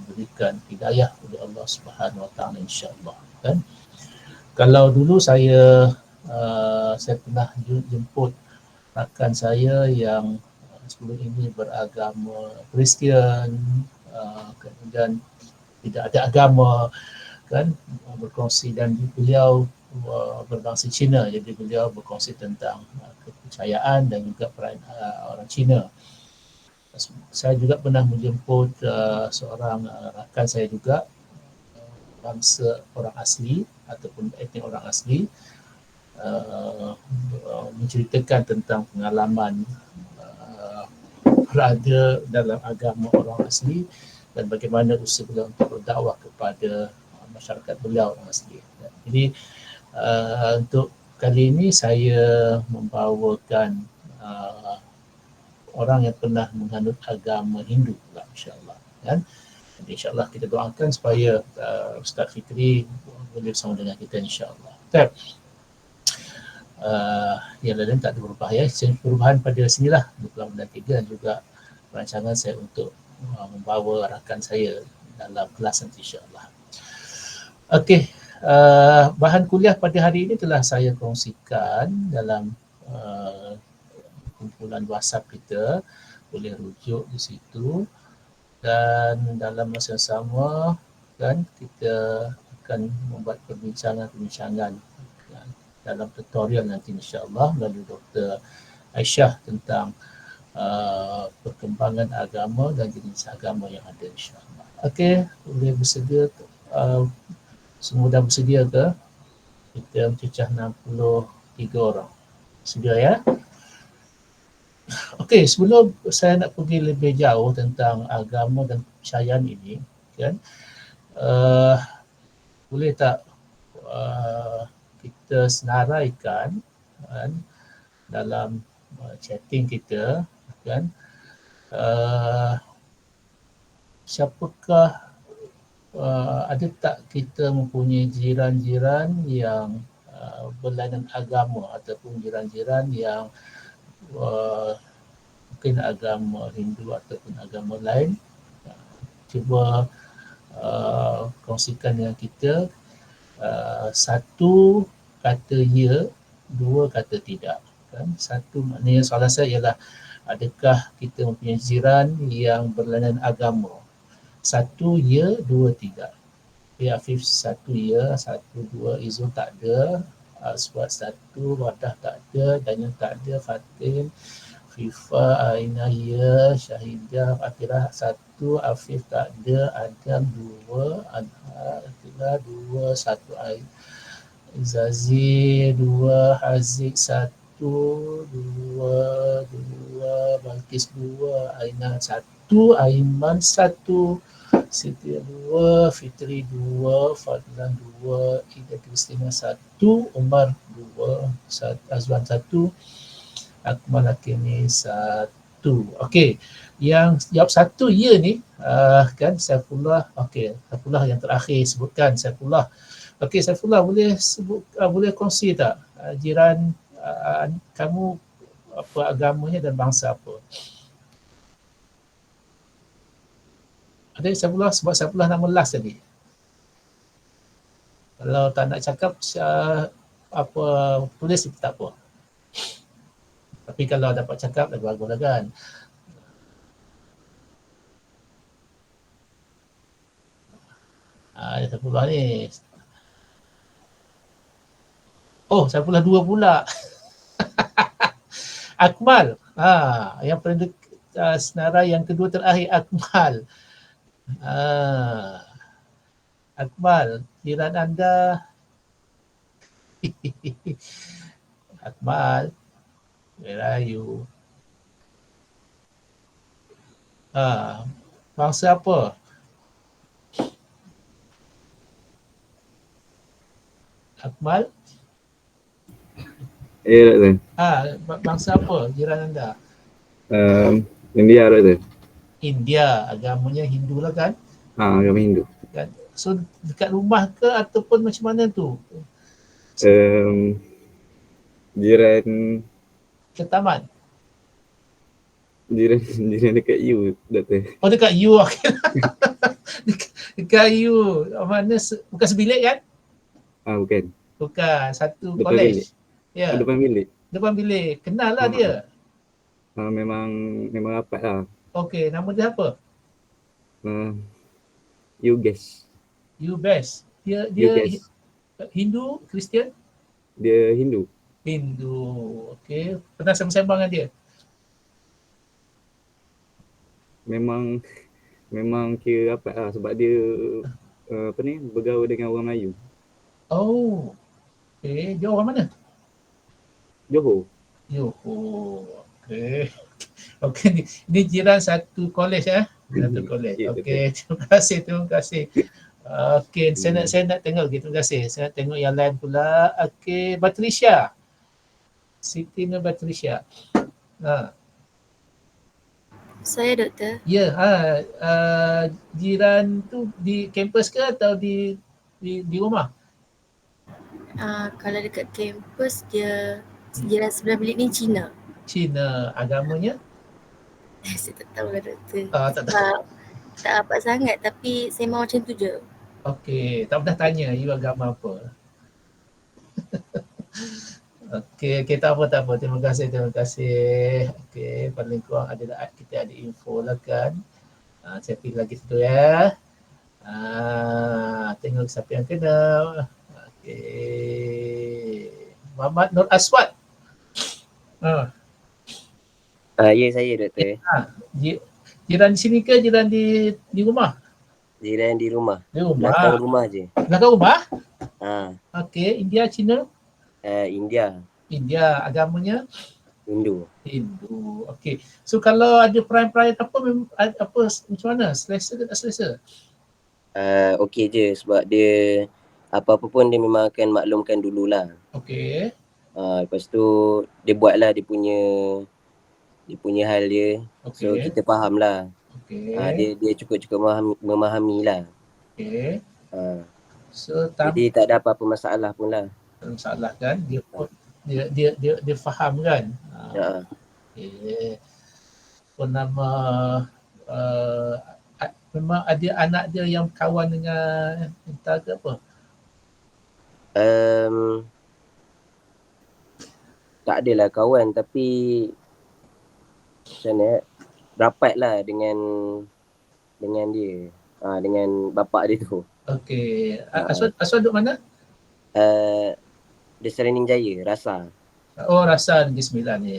diberikan hidayah oleh Allah Subhanahu Wa Taala, insya-Allah kan. Kalau dulu saya pernah jemput rakan saya yang sebelum ini beragama Kristian, kemudian tidak ada agama kan, berkongsi, dan beliau berbangsa Cina, jadi beliau berkongsi tentang kepercayaan dan juga orang Cina. Saya juga pernah menjemput seorang rakan saya juga, bangsa orang asli ataupun etnik orang asli, menceritakan tentang pengalaman berada dalam agama orang asli dan bagaimana usaha beliau untuk berdakwah kepada masyarakat beliau orang asli. Jadi untuk kali ini saya membawakan orang yang pernah menganut agama Hindu pula, insya-Allah kan. Jadi insya-Allah kita doakan supaya Ustaz Fikri boleh bersama dengan kita, insya-Allah. Baik. Yang lain tak ada berubah ya. Perubahan pada sinilah 28 dan juga perancangan saya untuk membawa rakan saya dalam kelas nanti, insya-Allah. Okey, bahan kuliah pada hari ini telah saya kongsikan dalam kumpulan WhatsApp kita, boleh rujuk di situ, dan dalam masa yang sama kan kita akan membuat perbincangan dalam tutorial nanti, insya-Allah, melalui Dr. Aisyah tentang perkembangan agama dan jenis agama yang ada, insya-Allah. Okey, boleh bersedia, semua dah bersedia ke? Kita mencecah 63 orang. Sedia ya? Okey, sebelum saya nak pergi lebih jauh tentang agama dan kepercayaan ini kan, boleh tak kita senaraikan kan, dalam chatting kita kan, siapakah, ada tak kita mempunyai jiran-jiran yang berlainan agama ataupun jiran-jiran yang mungkin agama Hindu ataupun agama lain? Cuba kongsikan dengan kita. Satu kata ya, dua kata tidak kan. Satu maknanya soalan saya ialah adakah kita mempunyai jiran yang berlainan agama? Satu ya, dua tidak. Afif satu ya, satu dua. Izul tak ada, Aswad satu, Wadah tak ada, Daniel tak ada, Fatin, Fifa, Aina ya, Syahidah, Atirah satu, Afif tak ada, Adam dua, Atila dua, satu, Zazi dua, Haziq satu, dua, Balkis dua, Aina satu, Aiman satu, Siti dua, Fitri dua, Fadlan dua, Ida Kristina satu, Umar dua, Azwan satu, Akmal Hakimi satu. Okey, yang jawab satu ya ni kan Saifullah. Okey, Saifullah yang terakhir sebutkan, Saifullah. Okey, Saifullah boleh sebut, boleh kongsi tak jiran kamu apa agamanya dan bangsa apa? Ada Saifullah, sebab Saifullah nama last tadi. Kalau tak nak cakap apa tulis tak apa. Tapi kalau dapat cakap lagi bagus lah kan. Saifullah ni. Oh, Saifullah dua pula. Akmal. Yang paling senarai yang kedua terakhir, Akmal. Akmal, jiran anda. Akmal, where are you? Bangsa apa? Akmal? Ya, Dr. Bangsa apa jiran anda? India, Dr. India, agamanya Hindu lah kan? Agama Hindu. Kan? So dekat rumah ke ataupun macam mana tu? Jiran ke taman? Jiran dekat you, Dr. Oh, dekat you. kayu. Mana bukan sebilik kan? Bukan. Bukan, satu Depan bilik. college. Ya, Depan bilik. depan bilik. Kenal lah dia. Memang rapat lah. Okey, nama dia apa? You guess. You best. Dia You dia guess. Hindu, Kristian? Dia Hindu. Hindu. Okey, pernah sembang-sembang dengan dia? Memang kira rapat lah sebab dia bergaul dengan orang Melayu. Oh. Okey, dia orang mana? Johor. Johor. Okey. Okey, ni jiran satu college Satu college. Ya, Okey, terima kasih. Okey, saya nak tengok. Okay, terima kasih. Saya nak tengok yang lain pula. Okey, Batrisha. Siti Nur Batrisha. Saya doktor. Ya, jiran tu di kampus ke atau di rumah? Kalau dekat kampus dia jiran sebelah bilik ni Cina. Cina. Agamanya? Saya tak tahu lah doktor. Tak tahu. Tak rapat sangat tapi saya mahu macam tu je. Okey, tak pernah tanya you agama apa. Okey, tak apa. Terima kasih. Okey, paling kurang kita ada info lah kan. Saya pilih lagi satu ya. Tengok siapa yang kena. Okey. Muhammad Nur Aswad. Ya, saya doktor. Jiran di sini ke jiran di rumah? Jiran di rumah. Di rumah. Belakang rumah je. Belakang rumah? Okey, India, Cina? India. India. Agamanya? Hindu. Okey. So kalau ada perayaan apa macam mana? Selesa ke tak selesa? Okey je sebab dia apa-apa pun dia memang akan maklumkan dululah. Okey. Lepas tu dia buatlah dia punya hal dia. Okey. So kita faham lah. Okey. Dia cukup memahami lah. Okey. So jadi tak ada apa-apa masalah pun lah. Masalah kan? Dia faham kan? Okey. Apa nama memang ada anak dia yang kawan dengan entah ke apa? Tak adalah kawan tapi macam mana rapat lah dengan dia. Dengan bapak dia tu. Okey. Asal duduk mana? Dia Serening Jaya, Rasa. Oh, Rasa Negeri Sembilan ni.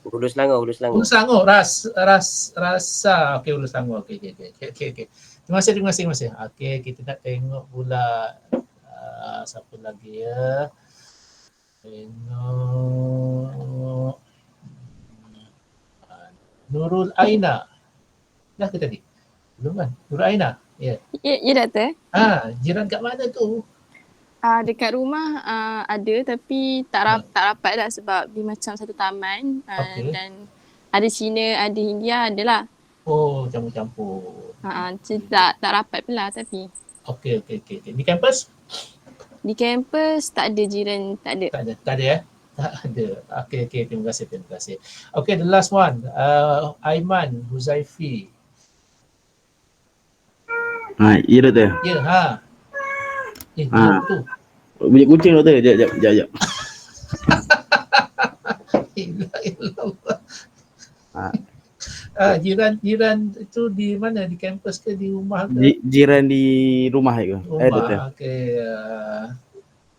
Hulu Selangor. Hulu Selangor, Rasa. Okey, Hulu Selangor. Okey. Terima kasih. Okey, kita nak tengok pula siapa lagi ya. Tengok Nurul Aina. Dah ke tadi? Belum kan? Nurul Aina. Ya. Ya doktor. Jiran kat mana tu? Dekat rumah ada tapi tak rapat lah sebab dia macam satu taman. Dan ada Cina, ada India, ada lah. Oh, campur-campur. Tak rapat pula tapi. Okey. Di kampus? Di kampus tak ada jiran, tak ada. Tak ada ya? Tak ada. Okey, terima kasih. Okey, the last one. Aiman Huzaifi. Ya doktor. Ya, tu. Bunyi kucing doktor. Jap. Jiran itu di mana? Di kampus ke di rumah ke? Jiran di rumah ke? Rumah. Okey.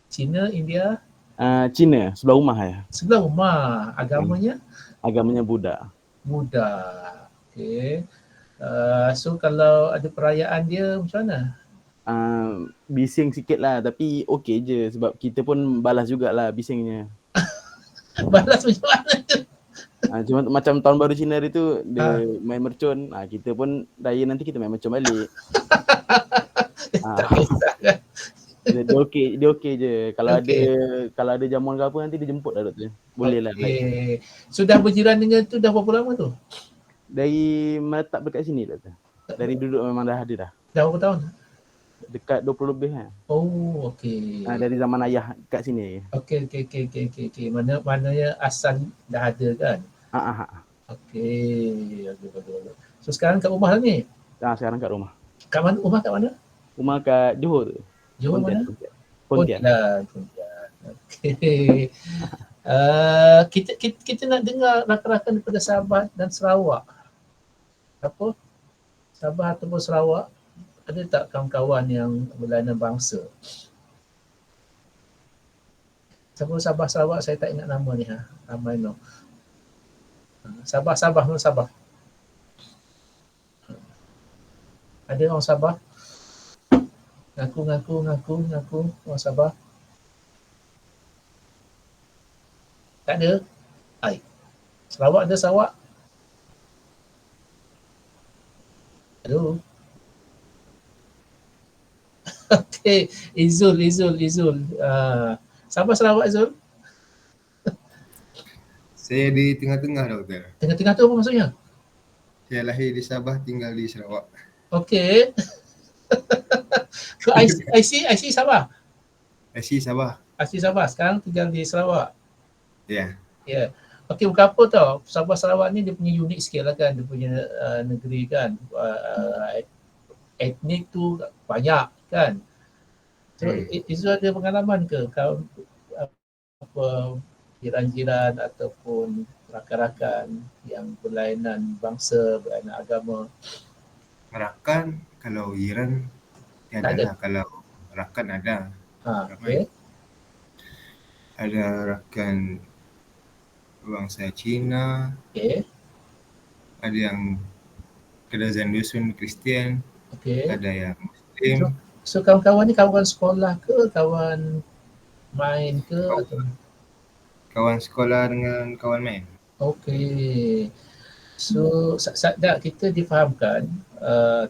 Cina, India? Cina, sebelah rumah ya. Sebelah rumah. Agamanya? Agamanya Buddha. Okey. So kalau ada perayaan dia macam mana? Bising sikit lah tapi okey je sebab kita pun balas jugalah bisingnya. Balas macam mana tu? Cuma macam tahun baru Cina hari tu dia main mercun, kita pun raya nanti kita main mercun balik. Tak kisah kan? Dia okey je. Kalau ada jamuan ke apa nanti dia jemput lah doktor. Boleh lah. Sudah berjiran dengan tu dah berapa lama tu? Dari menetap dekat sini doktor. Dari duduk memang dah ada dah. Dah berapa tahun? Dekat 20 lebih kan. Oh, okey. Dari zaman ayah kat sini. Okey. Maknanya asal dah ada kan? Okey. So sekarang kat rumah lah ni? Sekarang kat rumah. Kat mana? Rumah kat mana? Rumah kat Johor tu. Johor mana? Pontian. Pontian. Okey. Kita nak dengar rakan-rakan daripada Sabah dan Sarawak. Apa? Sabah ataupun Sarawak, ada tak kawan-kawan yang berlainan bangsa? Sabah Sarawak saya tak ingat nama ni ha. Ramai no. Sabah mana Sabah? Ada orang Sabah? Ngaku orang Sabah. Tak ada? Hai. Sarawak ada Sarawak? Hello. Okey, Izul. Sabah Sarawak Izul? Saya di tengah-tengah, Doktor. Tengah-tengah tu apa maksudnya? Saya lahir di Sabah, tinggal di Sarawak. Okey. So IC Sabah? IC Sabah. IC Sabah, sekarang tinggal di Sarawak. Ya. Ya. Okey, bukan apa tau. Sabah Sarawak ni dia punya unik sikit lah kan. Dia punya negeri kan. Etnik tu banyak kan. So Izul ada pengalaman ke? Kau apa jiran-jiran ataupun rakan-rakan yang berlainan bangsa, berlainan agama? Rakan, kalau jiran Tak tiada ada. lah. Kalau rakan ada. Okey. Ada rakan bangsa Cina, Okey. ada yang kedazan dusun Kristian, Okey. ada yang Muslim. So kawan-kawan ni kawan sekolah ke, kawan main ke atau? Kawan sekolah dengan kawan main. Okey. So tak kita difahamkan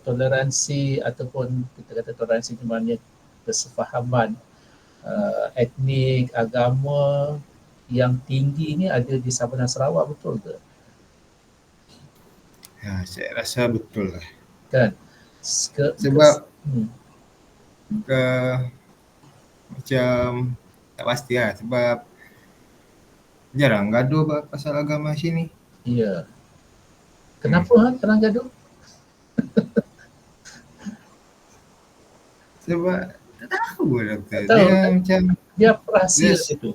toleransi ataupun kita kata toleransi di mana kesefahaman etnik, agama yang tinggi ni ada di Sabah dan Sarawak, betul ke? Ya, saya rasa betul lah. Kan? Sebab macam tak pasti lah, sebab jarang gaduh pasal agama sini. Ya. Kenapa jarang gaduh? Sebab tak tahu Doktor. Tak tahu, Dia kan? macam Dia rahsia Yes. itu.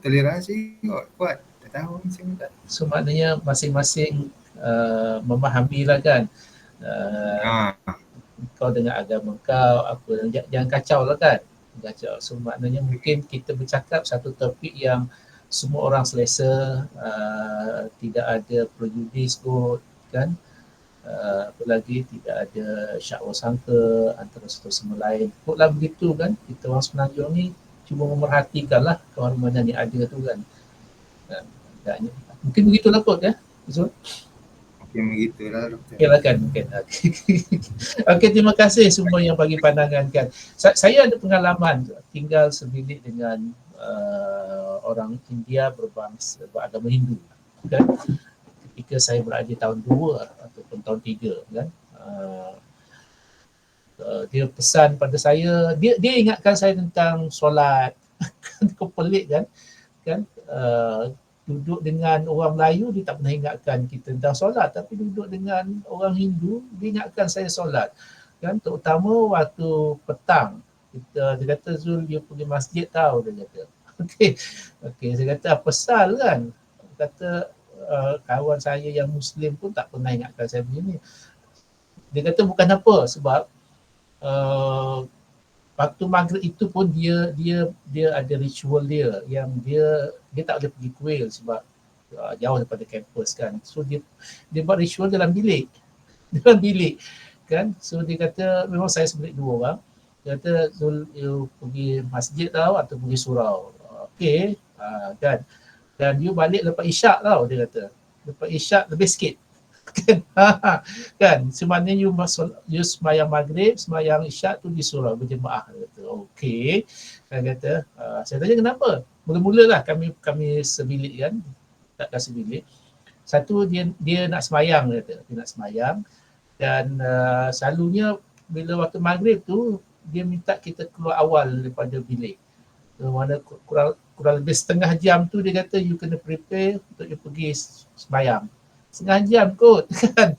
toleransi kuat. Tak tahu macam mana. So maknanya masing-masing memahami lah kan. Kau dengan agama kau apa, jangan kacau lah kan. Kacau. So maknanya mungkin kita bercakap satu topik yang semua orang selesa, tidak ada prejudis kot kan. Apa lagi, tidak ada syakwa sangka antara satu sama lain. Kotlah begitu kan, kita orang Semenanjung ni cuba memerhatikan lah kehormatan yang ada tu kan. Mungkin begitulah kot ya, Zul. Mungkin begitulah Doktor. Okey lah kan, mungkin. Okey, terima kasih semua yang bagi pandangan kan. Saya ada pengalaman tinggal sebilik dengan orang India beragama Hindu kan. Ketika saya berada di tahun 2 ataupun tahun 3 kan. Dia pesan pada saya, dia ingatkan saya tentang solat. Kau pelik kan. Duduk dengan orang Melayu dia tak pernah ingatkan kita tentang solat, tapi duduk dengan orang Hindu dia ingatkan saya solat kan, terutama waktu petang. Dia kata, Zul, dia pergi masjid tau, dia kata. Okey, saya kata apa sal kan. Dia kata kawan saya yang Muslim pun tak pernah ingatkan saya begini. Dia kata bukan apa, sebab waktu maghrib itu pun dia ada ritual dia yang dia tak boleh pergi kuil sebab jauh daripada kampus kan. So dia buat ritual dalam bilik kan. So dia kata memang saya sebelik 2 orang. Dia kata, Zul, you pergi masjid tau atau pergi surau. Okey, kan. Dan you balik lepas isyak tau, dia kata. Lepas isyak lebih sikit. Kan, sebenarnya you sembahyang maghrib, sembahyang isyak tu di surau berjemaah. Dia kata, okey. Dia kata, saya tanya kenapa? Mula-mula lah kami sebilik kan, tak sebilik. Satu dia nak sembahyang, dia kata, dia nak sembahyang. Dan selalunya bila waktu maghrib tu dia minta kita keluar awal daripada bilik. Mana kurang lebih setengah jam tu dia kata you kena prepare untuk you pergi sembahyang. Setengah jam kot kan.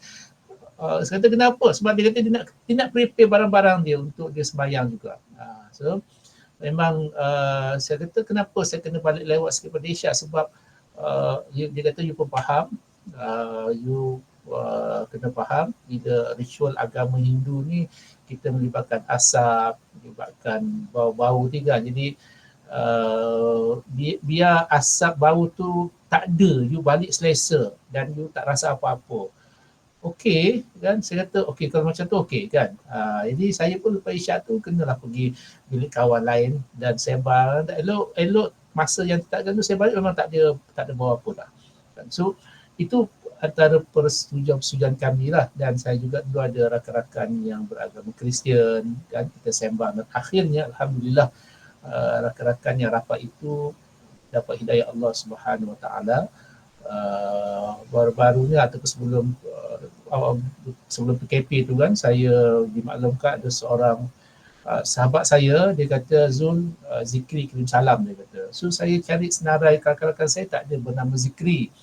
Saya kata kenapa? Sebab dia kata dia nak prepare barang-barang dia untuk dia sembahyang juga. So memang saya kata kenapa saya kena balik lewat sikit Malaysia, sebab dia kata you pun faham, you kena faham bila ritual agama Hindu ni kita melibatkan asap, melibatkan bau-bau ni kan. Jadi biar asap bau tu tak ada, you balik selesa dan you tak rasa apa-apa. Okey kan, saya kata okey kalau macam tu okey kan. Jadi saya pun lepas isyak tu kenalah pergi bilik kawan lain dan sembang. Elok masa yang tak tu saya balik memang tak ada bawa apa dah. So itu antara persetujuan kami lah, dan saya juga dulu ada rakan-rakan yang beragama Kristian kan, kita sembang dan akhirnya alhamdulillah rakan-rakan yang rapat itu dapat hidayah Allah Subhanahu Wa Taala. Baru-barunya atau sebelum PKP tu kan, saya dimaklumkan ada seorang sahabat saya, dia kata Zul, Zikri kirim salam, dia kata. So saya cari senarai rakan-rakan saya, tak ada bernama Zikri.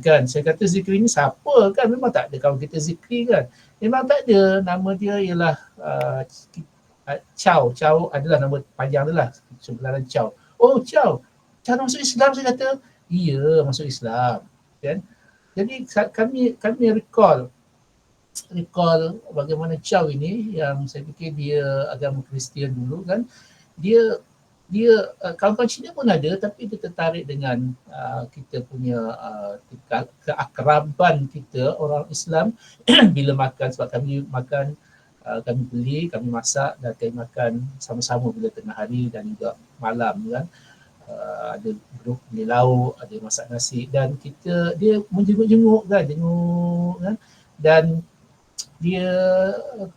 Kan saya kata Zikri ni siapa kan, memang tak ada kawan kita Zikri kan, memang tak ada. Nama dia ialah Chow adalah nama panjang dia lah, sebenarnya Chow. Oh Chow masuk Islam, saya kata iya masuk Islam kan. Jadi kami recall bagaimana Chow ini, yang saya fikir dia agama Kristian dulu kan, dia kawan-kawan Cina pun ada, tapi dia tertarik dengan kita punya keakraban kita orang Islam bila makan, sebab kami makan, kami beli, kami masak dan kami makan sama-sama bila tengah hari dan juga malam kan. Ada grup beli lauk, ada masak nasi, dan dia menjenguk kan, dan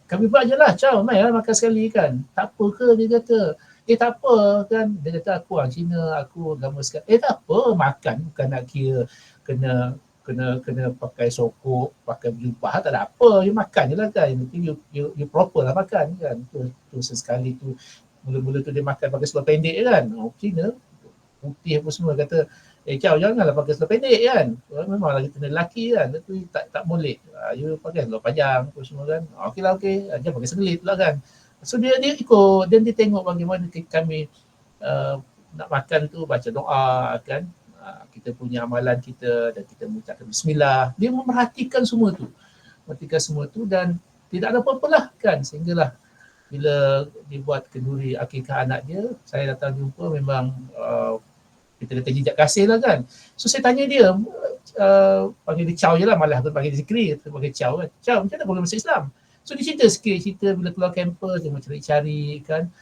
kami buat je lah, Chow mai lah makan sekali kan, tak apa ke, dia kata tak apa kan, dia kata aku orang Cina, aku agama sekali, tak apa, makan bukan nak kira kena pakai sokok, pakai jubah, tak ada apa, you makan je lah kan, yang penting you proper lah makan kan. Tu sesekali tu, mula-mula tu dia makan pakai seluar pendek kan, Cina putih apa semua, kata Chow janganlah pakai seluar pendek kan, memanglah kita ni lelaki kan, tapi tak boleh, you pakai seluar panjang apa semua kan. Okey, dia pakai singlet pula kan. So dia ikut, dan dia tengok bagaimana kami nak makan tu, baca doa kan, kita punya amalan kita, dan kita mengucapkan bismillah. Dia memerhatikan semua tu, dan tidak ada apa-apa lah kan, sehinggalah bila dibuat kenduri akikah anak dia, saya datang jumpa, memang kita kata jejak kasih lah kan. So saya tanya dia, panggil dia Chow je lah, malah aku panggil dia Zikri, kita panggil Chow kan. Chow macam mana boleh masuk Islam? So dia cerita bila keluar kampus, dia mencari-cari kan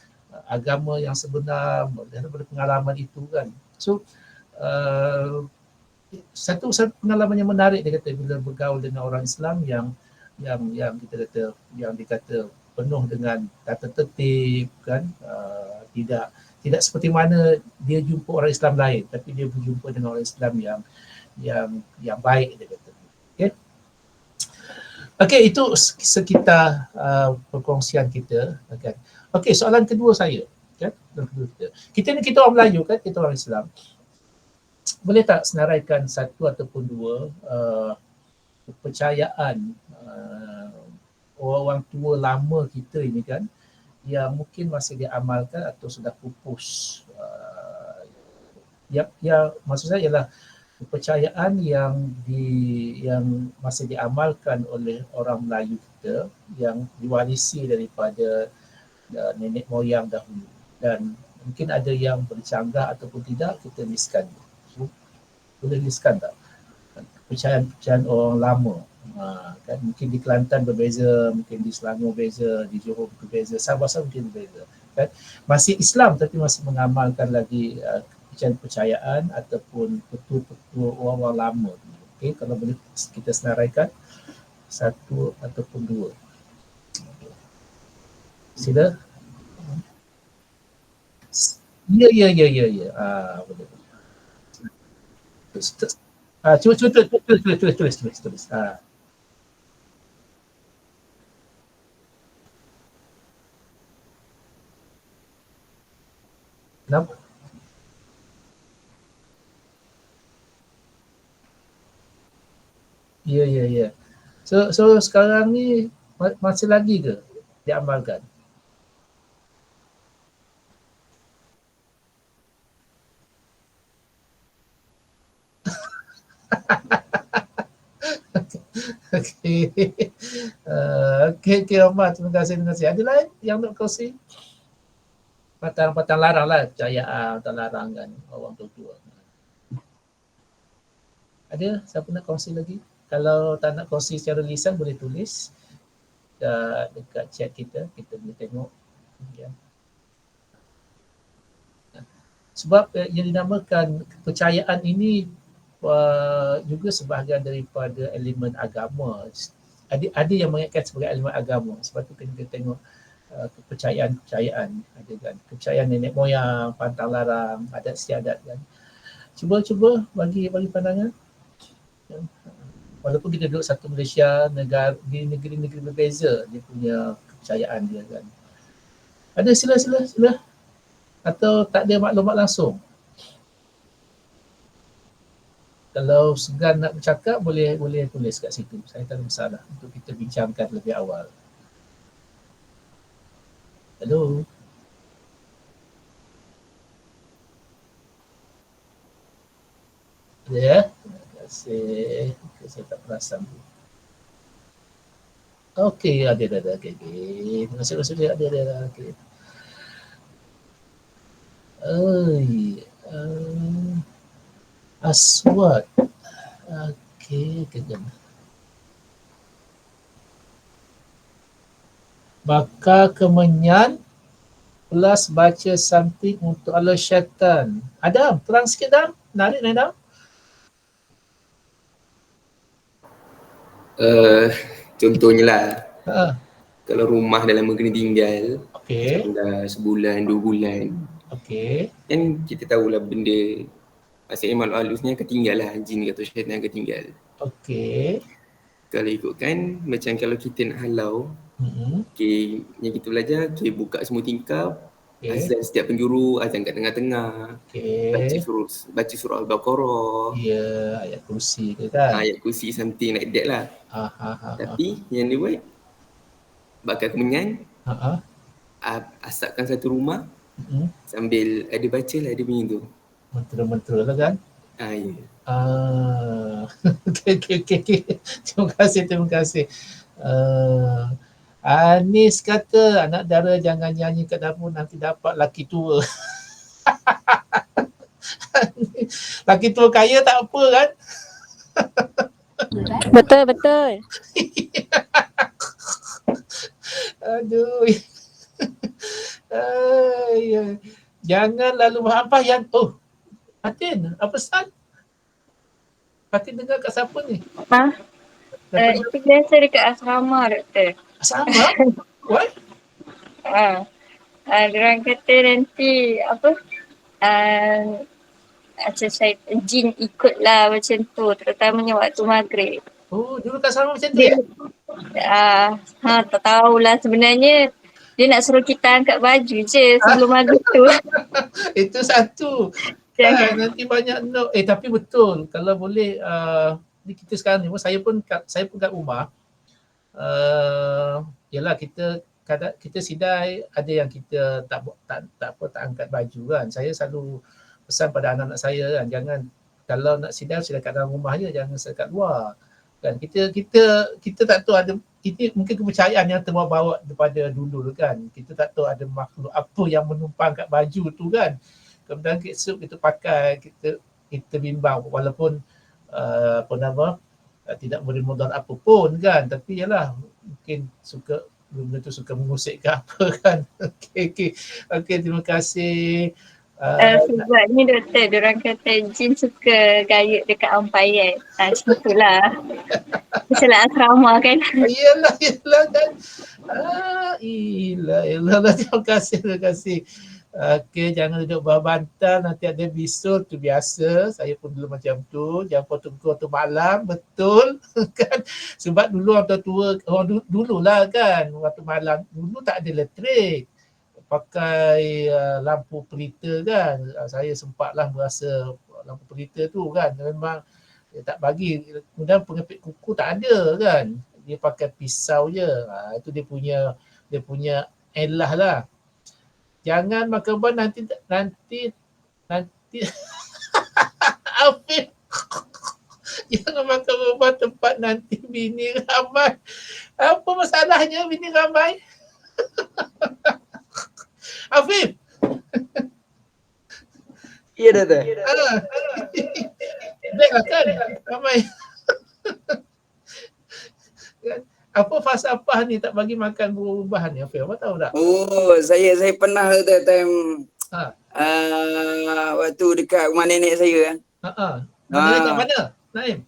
agama yang sebenar daripada pengalaman itu kan. So satu pengalaman yang menarik, dia kata bila bergaul dengan orang Islam yang kita kata, yang dikata penuh dengan tata tertib kan, tidak seperti mana dia jumpa orang Islam lain, tapi dia berjumpa dengan orang Islam yang baik, dia kata. Okey, itu sekitar perkongsian kita kan. Okey, soalan kedua saya kan, kita orang Melayu kan, kita orang Islam, boleh tak senaraikan satu ataupun dua kepercayaan orang tua lama kita ini kan, yang mungkin masih diamalkan atau sudah pupus. Yang maksud saya ialah kepercayaan yang masih diamalkan oleh orang Melayu kita, yang diwarisi daripada nenek moyang dahulu, dan mungkin ada yang bercanggah ataupun tidak, kita listkan. Boleh listkan tak kepercayaan orang lama? Kan mungkin di Kelantan berbeza, mungkin di Selangor berbeza, di Johor berbeza, Sabah mungkin berbeza kan, masih Islam tapi masih mengamalkan lagi kepercayaan ataupun petua-petua orang-orang lama. Okey, kalau boleh kita senaraikan satu ataupun dua. Sila. Ya. Boleh. Cuba tulis. Kenapa? Ya. So sekarang ni masih lagi ke diamalkan? Okey. Okey Omar, terima kasih. Ada lain yang nak kongsi? Pantang larang lah, percayaan pantang larang kan orang tua-tua. Ada siapa nak kongsi lagi? Kalau tak nak kongsi secara lisan boleh tulis dekat chat kita boleh tengok. Ya. Sebab yang dinamakan kepercayaan ini juga sebahagian daripada elemen agama. Ada yang mengingatkan sebagai elemen agama. Sebab tu kita tengok kepercayaan ada kan, kepercayaan nenek moyang, pantang larang, adat istiadat kan. Cuba bagi pandangan. Walaupun kita duduk satu Malaysia, di negeri-negeri berbeza dia punya kepercayaan dia kan. Ada sila. Atau tak ada maklumat langsung? Kalau segan nak bercakap boleh tulis kat situ. Saya tak ada masalah untuk kita bincangkan lebih awal. Hello. Ada ya? Terima kasih. Okay, saya tak perasan. Okey, ada. Okey. Terima kasih. Ada. Okey. Aswad. Okey, kejap. Bakar kemenyan plus baca something untuk Allah syaitan. Adam, terang sikit Adam. Narik Adam. Contohnya lah, kalau rumah dah lama kena tinggal, okey, dah sebulan, 2 bulan, okey, kan kita tahulah benda, maksudnya makhluk halusnya akan tinggal lah, jin atau syaitan akan tinggal. okey. Kalau ikutkan, macam kalau kita nak halau, okay, yang kita belajar, okay, buka semua tingkap, azan setiap penjuru, azan kat tengah-tengah, baca surah Al-Baqarah, ayat kursi ke kan? Ayat kursi, something like that lah. Tapi yang dia buat, bakar kemenyan, asapkan satu rumah, sambil ada baca lah, ada bunyi tu. Mentera-mentera lah kan? Ya. Okay. Terima kasih. Anis kata anak dara jangan nyanyi kat dapur nanti dapat laki tua. Laki tua kaya tak apa kan? Betul. Aduh. Jangan lalu apa yang Fatin, apa pesan? Fatin dengar kat siapa ni? Itu biasa dekat asrama, Doktor. Asrama? What? Diorang kata nanti macam saya jin ikutlah macam tu, terutamanya waktu maghrib. Oh, dulu kat asrama macam tu ya? Tak tahulah sebenarnya. Dia nak suruh kita angkat baju je sebelum maghrib tu. Itu satu. Nanti banyak tapi betul kalau boleh ni kita sekarang ni saya pun kat rumah yalah kita sidai ada yang kita tak angkat baju kan. Saya selalu pesan pada anak-anak saya kan, jangan kalau nak sidai kat dalam rumah je, jangan kat luar kan. Kita tak tahu ada ini mungkin kepercayaan yang terbawa daripada dulu kan. Kita tak tahu ada makhluk apa yang menumpang kat baju tu kan. Kemudian kita pakai, kita bimbang walaupun tidak beri modal apa pun kan, tapi yalah mungkin belum tentu suka mengusik ke apa kan. Okey, terima kasih. Sebab ni Doktor, diorang kata jin suka gayut dekat umpire. Macam itulah. Masalah asrama kan. Yelah kan. Terima kasih. Okey, jangan duduk bawah bantal, nanti ada bisul, tu biasa. Saya pun dulu macam tu, jangan potong waktu malam, betul kan. Sebab dulu orang tua, dulu lah kan, waktu malam, dulu tak ada elektrik. Pakai lampu pelita kan. Saya sempatlah merasa lampu pelita tu kan, memang tak bagi. Kemudian pengepit kuku tak ada kan. dia pakai pisau je. Itu dia punya elah lah. Jangan makan ubat nanti Afif. Jangan makan ubat tempat nanti bini ramai. Apa masalahnya bini ramai? Afif. Ya Doktor. Baiklah kan ramai. Apa falsafah ni tak bagi makan buah-buahan ni Afif? Apa tahu tak? Oh, saya pernah Doktor time waktu dekat rumah nenek saya kan. Nenek kat mana? Naim.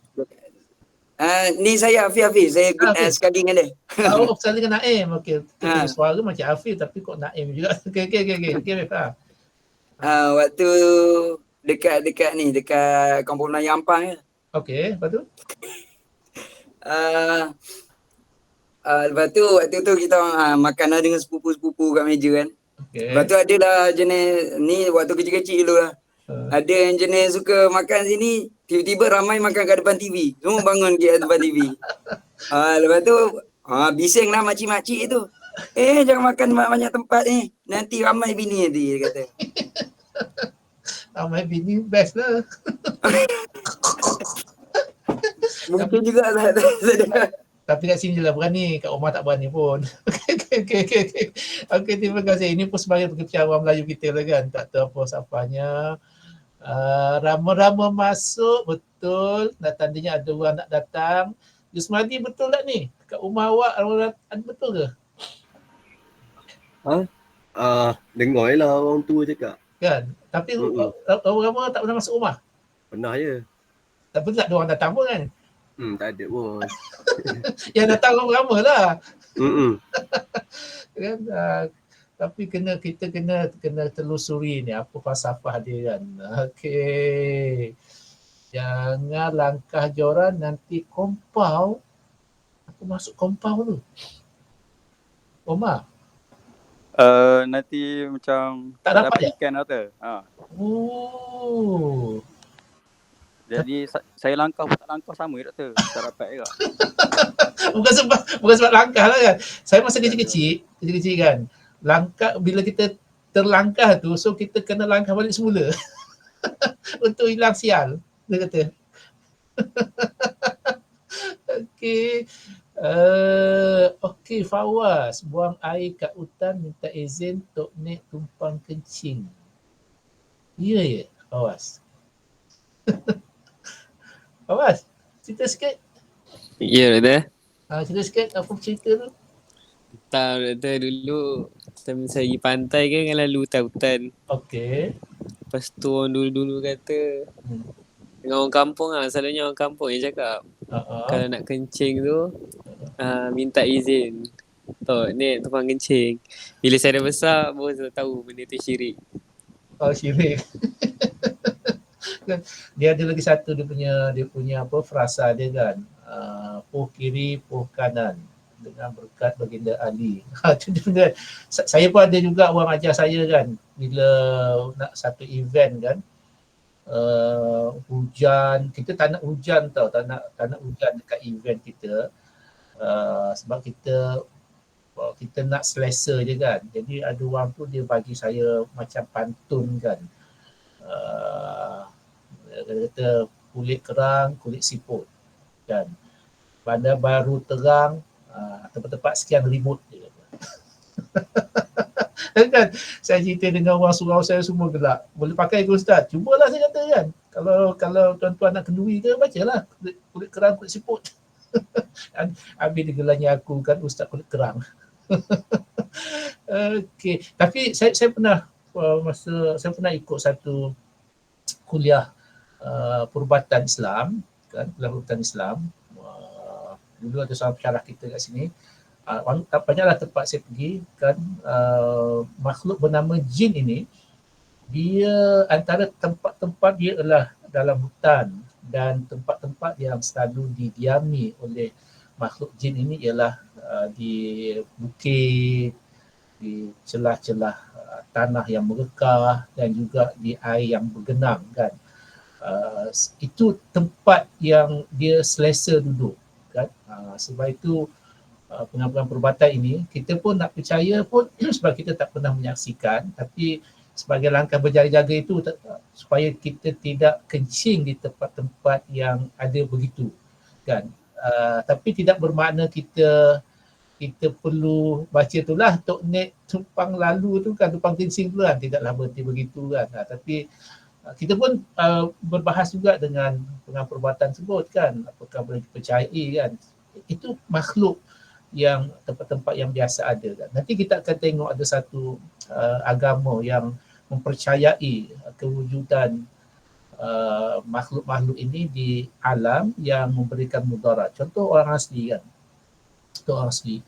Ni saya Hafiz. Saya sekali dengan dia. Oh, sekali dengan Naim. Okey. Suara macam Hafiz tapi kok Naim juga. Okey. Waktu dekat ni, dekat Kampung Melayu Ampang je. Okey, lepas tu? Lepas tu waktu tu kita makan dengan sepupu-sepupu kat meja kan. Okay. Lepas tu adalah jenis ni waktu kecil-kecil dulu lah. Ada yang jenis suka makan sini, tiba-tiba ramai makan kat depan TV. Semua bangun kat depan TV. Lepas tu bising lah makcik-makcik tu. Jangan makan banyak tempat ni. Nanti ramai bini nanti dia kata. Ramai bini best lah. Mungkin juga lah. Tapi kat sini je lah berani, kat rumah tak berani pun. Okey, terima kasih. Ini pun sebagai pekerjaan orang Melayu kita lah kan. Tak tahu apa sapanya. Rama-rama masuk, betul. Tandanya ada orang nak datang. Yusmadi betul tak ni? Kat rumah awak ada betul ke? Dengar lah orang tua cakap. Kan? Tapi orang ramai tak pernah masuk rumah? Pernah je. Tapi tak ada orang datang pun kan? Tak ada pun. Yang datang orang ramai lah. Kan? Tapi kita kena telusuri ni apa falsafah dia kan. Okey. Jangan langkah joran nanti kompau. Aku masuk kompau tu. Omar. Nanti macam tak dapat ikan Doktor. Oh. Jadi saya langkah pun tak langkah sama Doktor. Tak dapat juga. bukan sebab langkah lah kan. Saya masa kecil-kecil kan. Langkah bila kita terlangkah tu, so kita kena langkah balik semula. Untuk hilang sial, dia kata. Okey. Okey, Fawaz, buang air kat hutan minta izin Tok Nek tumpang kencing. Ya, Fawaz. Fawaz, cerita sikit. Ya, Doktor. Cerita sikit apa cerita tu? Tak, Doktor, dulu time saya pergi pantai kan lalu hutan-hutan. Okey. Lepas tu orang dulu-dulu kata dengan orang kampung lah, selalunya orang kampung yang cakap kalau nak kencing tu minta izin Tok Nek tumpang kencing. Bila saya dah besar baru saya tahu benda tu syirik. Oh, syirik. Dia ada lagi satu dia punya apa frasa dia kan. Puh kiri, puh kanan dengan berkat baginda Ali. Saya pun ada juga orang ajar saya kan bila nak satu event kan. Hujan, kita tak nak hujan tau, tak nak hujan dekat event kita. Sebab kita nak selesa je kan. Jadi ada orang tu dia bagi saya macam pantun kan. Dia kata kulit kerang, kulit siput kan. Pada baru terang, tempat-tempat sekian ribut dia kata. Kan saya cerita dengan orang surau saya semua gelak. Boleh pakai ke Ustaz? Cubalah saya kata kan. Kalau tuan-tuan nak kenduri ke, bacalah kulit kerang, kulit siput. Habis dia gelanya aku kan Ustaz kulit kerang. Okey, tapi saya pernah saya pernah ikut satu kuliah perubatan Islam kan, kuliah perubatan Islam. Dulu ada seorang pensyarah kita kat sini. Banyaklah tempat saya pergi kan. Makhluk bernama jin ini, dia antara tempat-tempat dia adalah dalam hutan, dan tempat-tempat yang selalu didiami oleh makhluk jin ini ialah di bukit, di celah-celah tanah yang merekah dan juga di air yang bergenang kan. Itu tempat yang dia selesa duduk kan. Sebab itu pengambilan perubatan ini kita pun nak percaya pun sebab kita tak pernah menyaksikan, tapi sebagai langkah berjaga-jaga itu supaya kita tidak kencing di tempat-tempat yang ada begitu kan. Tapi tidak bermakna kita perlu baca itulah Tok Nek tumpang lalu tu kan, tumpang kencing tu kan, tidaklah berhenti begitu kan. Tapi kita pun berbahas juga dengan pengambilan perubatan tersebut kan, apakah boleh dipercayai kan. Itu makhluk yang tempat-tempat yang biasa ada kan. Nanti kita akan tengok ada satu agama yang mempercayai kewujudan makhluk-makhluk ini di alam yang memberikan mudarat. Contoh orang asli kan. Contoh orang asli.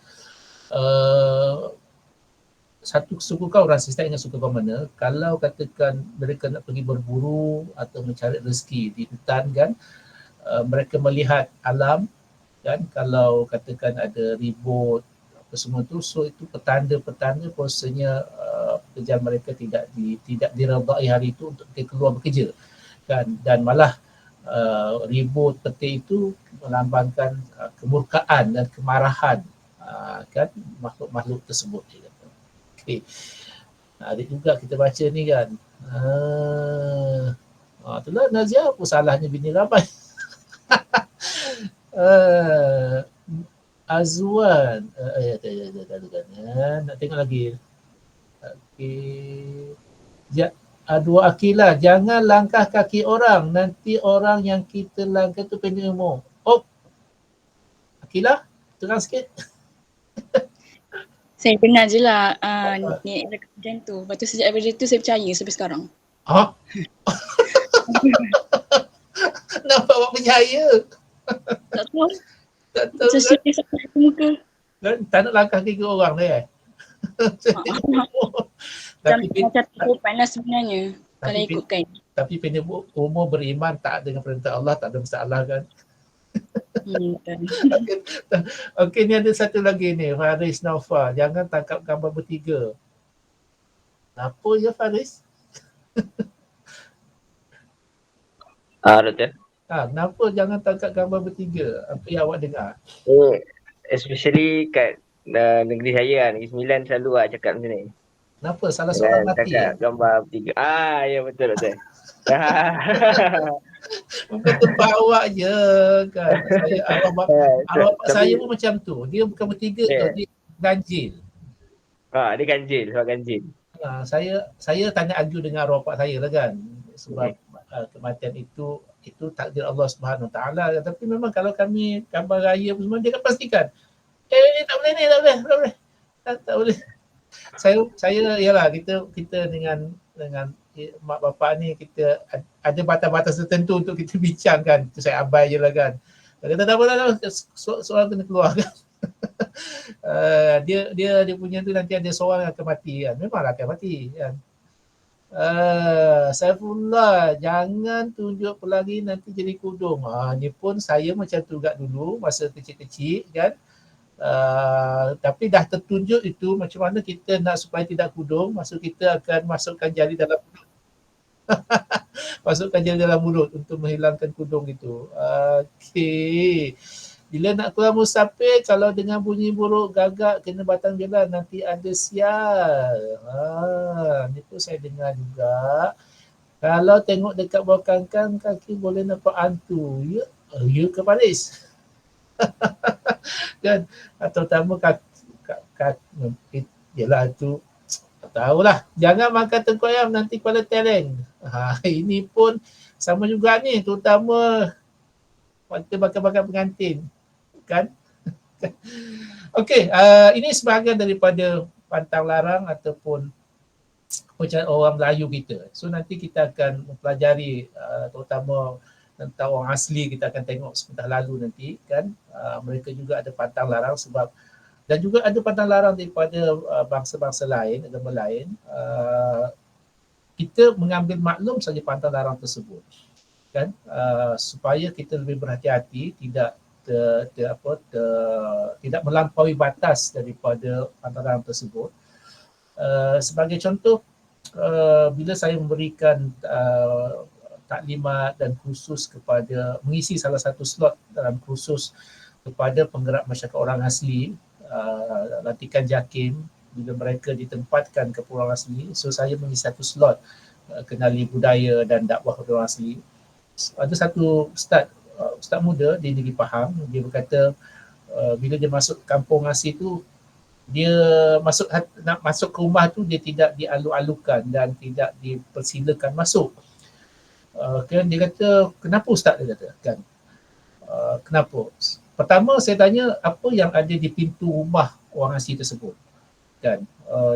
Satu suku kau orang asli, tak ingat suku kau mana, kalau katakan mereka nak pergi berburu atau mencari rezeki di hutan kan, mereka melihat alam kan, kalau katakan ada ribut apa semua tu, so itu petanda-petanda bahawasanya pekerjaan mereka tidak diredai hari itu untuk keluar bekerja kan, dan malah ribut peti itu melambangkan kemurkaan dan kemarahan kan makhluk-makhluk tersebut. Okey. Ada juga kita baca ni kan. Itulah Nazia, apa salahnya bini ramai. Azwan nak tengok lagi. Okey. Dua Akilah, jangan langkah kaki orang, nanti orang yang kita langkah tu pendek umur. Oh, Akilah, terang sikit. Saya dengar je lah ni macam tu. Lepas tu sejak daripada tu saya percaya sampai sekarang. Nampak awak percaya? Tak tahu. Tak tahu sesuai sampai muka. Tak nak langkah kaki orang dia Macam tu panas sebenarnya kalau ikutkan. Tapi pendek umur beriman taat dengan perintah Allah tak ada masalah kan. Okey, ni ada satu lagi ni, Faris Naufal, jangan tangkap gambar bertiga. Apa ya Faris? Doktor. Kenapa jangan tangkap gambar bertiga? Apa yang awak dengar? Especially kat negeri saya, Negeri Sembilan selalu cakap macam ni. Kenapa? Salah seorang mati ya? Gambar bertiga. Ya betul betul. Bukan tempat awak je kan. Arwah saya pun macam tu. Dia bukan bertiga tu, dia ganjil. Dia ganjil, sebab ganjil. Saya tanya argue dengan arwah pak saya lah kan. Sebab kematian itu takdir Allah Subhanahu Wa Taala. Tapi memang kalau kami gambar raya semua, dia akan pastikan ni tak boleh. Tak boleh. Saya ialah kita dengan mak bapak ni, kita ada batas-batas tertentu untuk kita bincangkan. Itu saya abai je lah kan. Dia kata tak boleh lah, seorang kena keluar kan. Dia punya tu nanti ada seorang yang akan mati kan. Memanglah akan mati kan. Saifullah, jangan tunjuk pelangi nanti jadi kudung. Ni pun saya macam tu juga dulu masa kecil-kecil kan. Tapi dah tertunjuk itu, macam mana kita nak supaya tidak kudung, maksud kita akan masukkan jari dalam mulut. Masukkan jari dalam mulut untuk menghilangkan kudung itu. Okey. Bila nak keluar musafir, kalau dengan bunyi buruk gagak kena batang jalan, nanti ada sial. Ni pun saya dengar juga. Kalau tengok dekat bawah kangkang, kaki boleh nampak hantu. Ya ke Faris? Kan, terutama kaki yelah tu, tak tahulah. Jangan makan tengkuk ayam, nanti kepala tereng. Ini pun sama juga ni, terutama waktu bakar-bakar pengantin kan. Okey, ini sebahagian daripada pantang larang ataupun orang Melayu kita. So nanti kita akan mempelajari terutama tentang orang asli, kita akan tengok sebentar lalu nanti kan. Mereka juga ada pantang larang sebab, dan juga ada pantang larang daripada bangsa-bangsa lain, agama lain. Kita mengambil maklum saja pantang larang tersebut kan, supaya kita lebih berhati-hati, tidak melampaui batas daripada pantang larang tersebut. Sebagai contoh, bila saya memberikan taklimat dan kursus kepada, mengisi salah satu slot dalam kursus kepada penggerak masyarakat orang asli, lantikan JAKIM, bila mereka ditempatkan ke pulau asli, so saya mengisi satu slot kenali budaya dan dakwah orang asli. Ada satu ustaz muda di Negeri Pahang, dia berkata bila dia masuk kampung asli tu, dia nak masuk ke rumah tu dia tidak dialu-alukan dan tidak dipersilakan masuk. Kan dia kata, kenapa ustaz, dia kata kan? Kenapa? Pertama saya tanya apa yang ada di pintu rumah orang asli tersebut. Kan?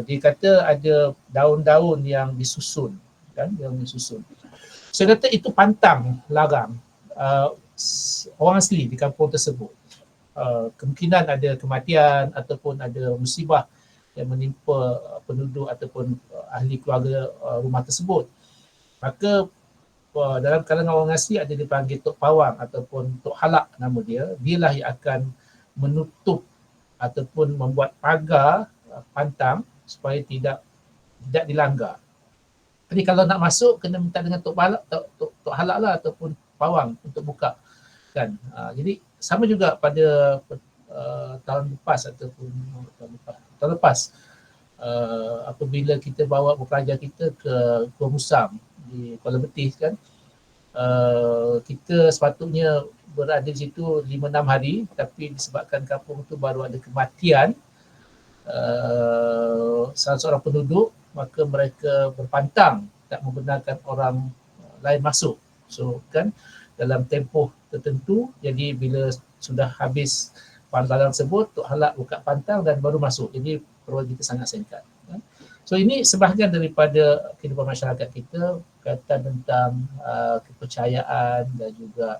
Dia kata ada daun-daun yang disusun, kan? Yang disusun. Saya kata itu pantang larang orang asli di kampung tersebut. Kemungkinan ada kematian ataupun ada musibah yang menimpa penduduk ataupun ahli keluarga rumah tersebut. Maka dalam kalangan orang asli ada dipanggil Tok Pawang ataupun Tok Halak nama dia. Dialah yang akan menutup ataupun membuat pagar pantang supaya tidak dilanggar. Jadi kalau nak masuk kena minta dengan Tok Halak lah ataupun Pawang untuk buka. Kan? Jadi sama juga pada tahun lepas ataupun tahun lepas apabila kita bawa pelajar kita ke Gua Musang di Kuala Betis kan, kita sepatutnya berada di situ 5-6 hari, tapi disebabkan kampung tu baru ada kematian salah seorang penduduk, maka mereka berpantang tak membenarkan orang lain masuk. So kan dalam tempoh tertentu, jadi bila sudah habis pantangan tersebut, Tok Halak buka pantang dan baru masuk. Jadi peluang kita sangat singkat. So ini sebahagian daripada kehidupan masyarakat kita kaitan tentang kepercayaan dan juga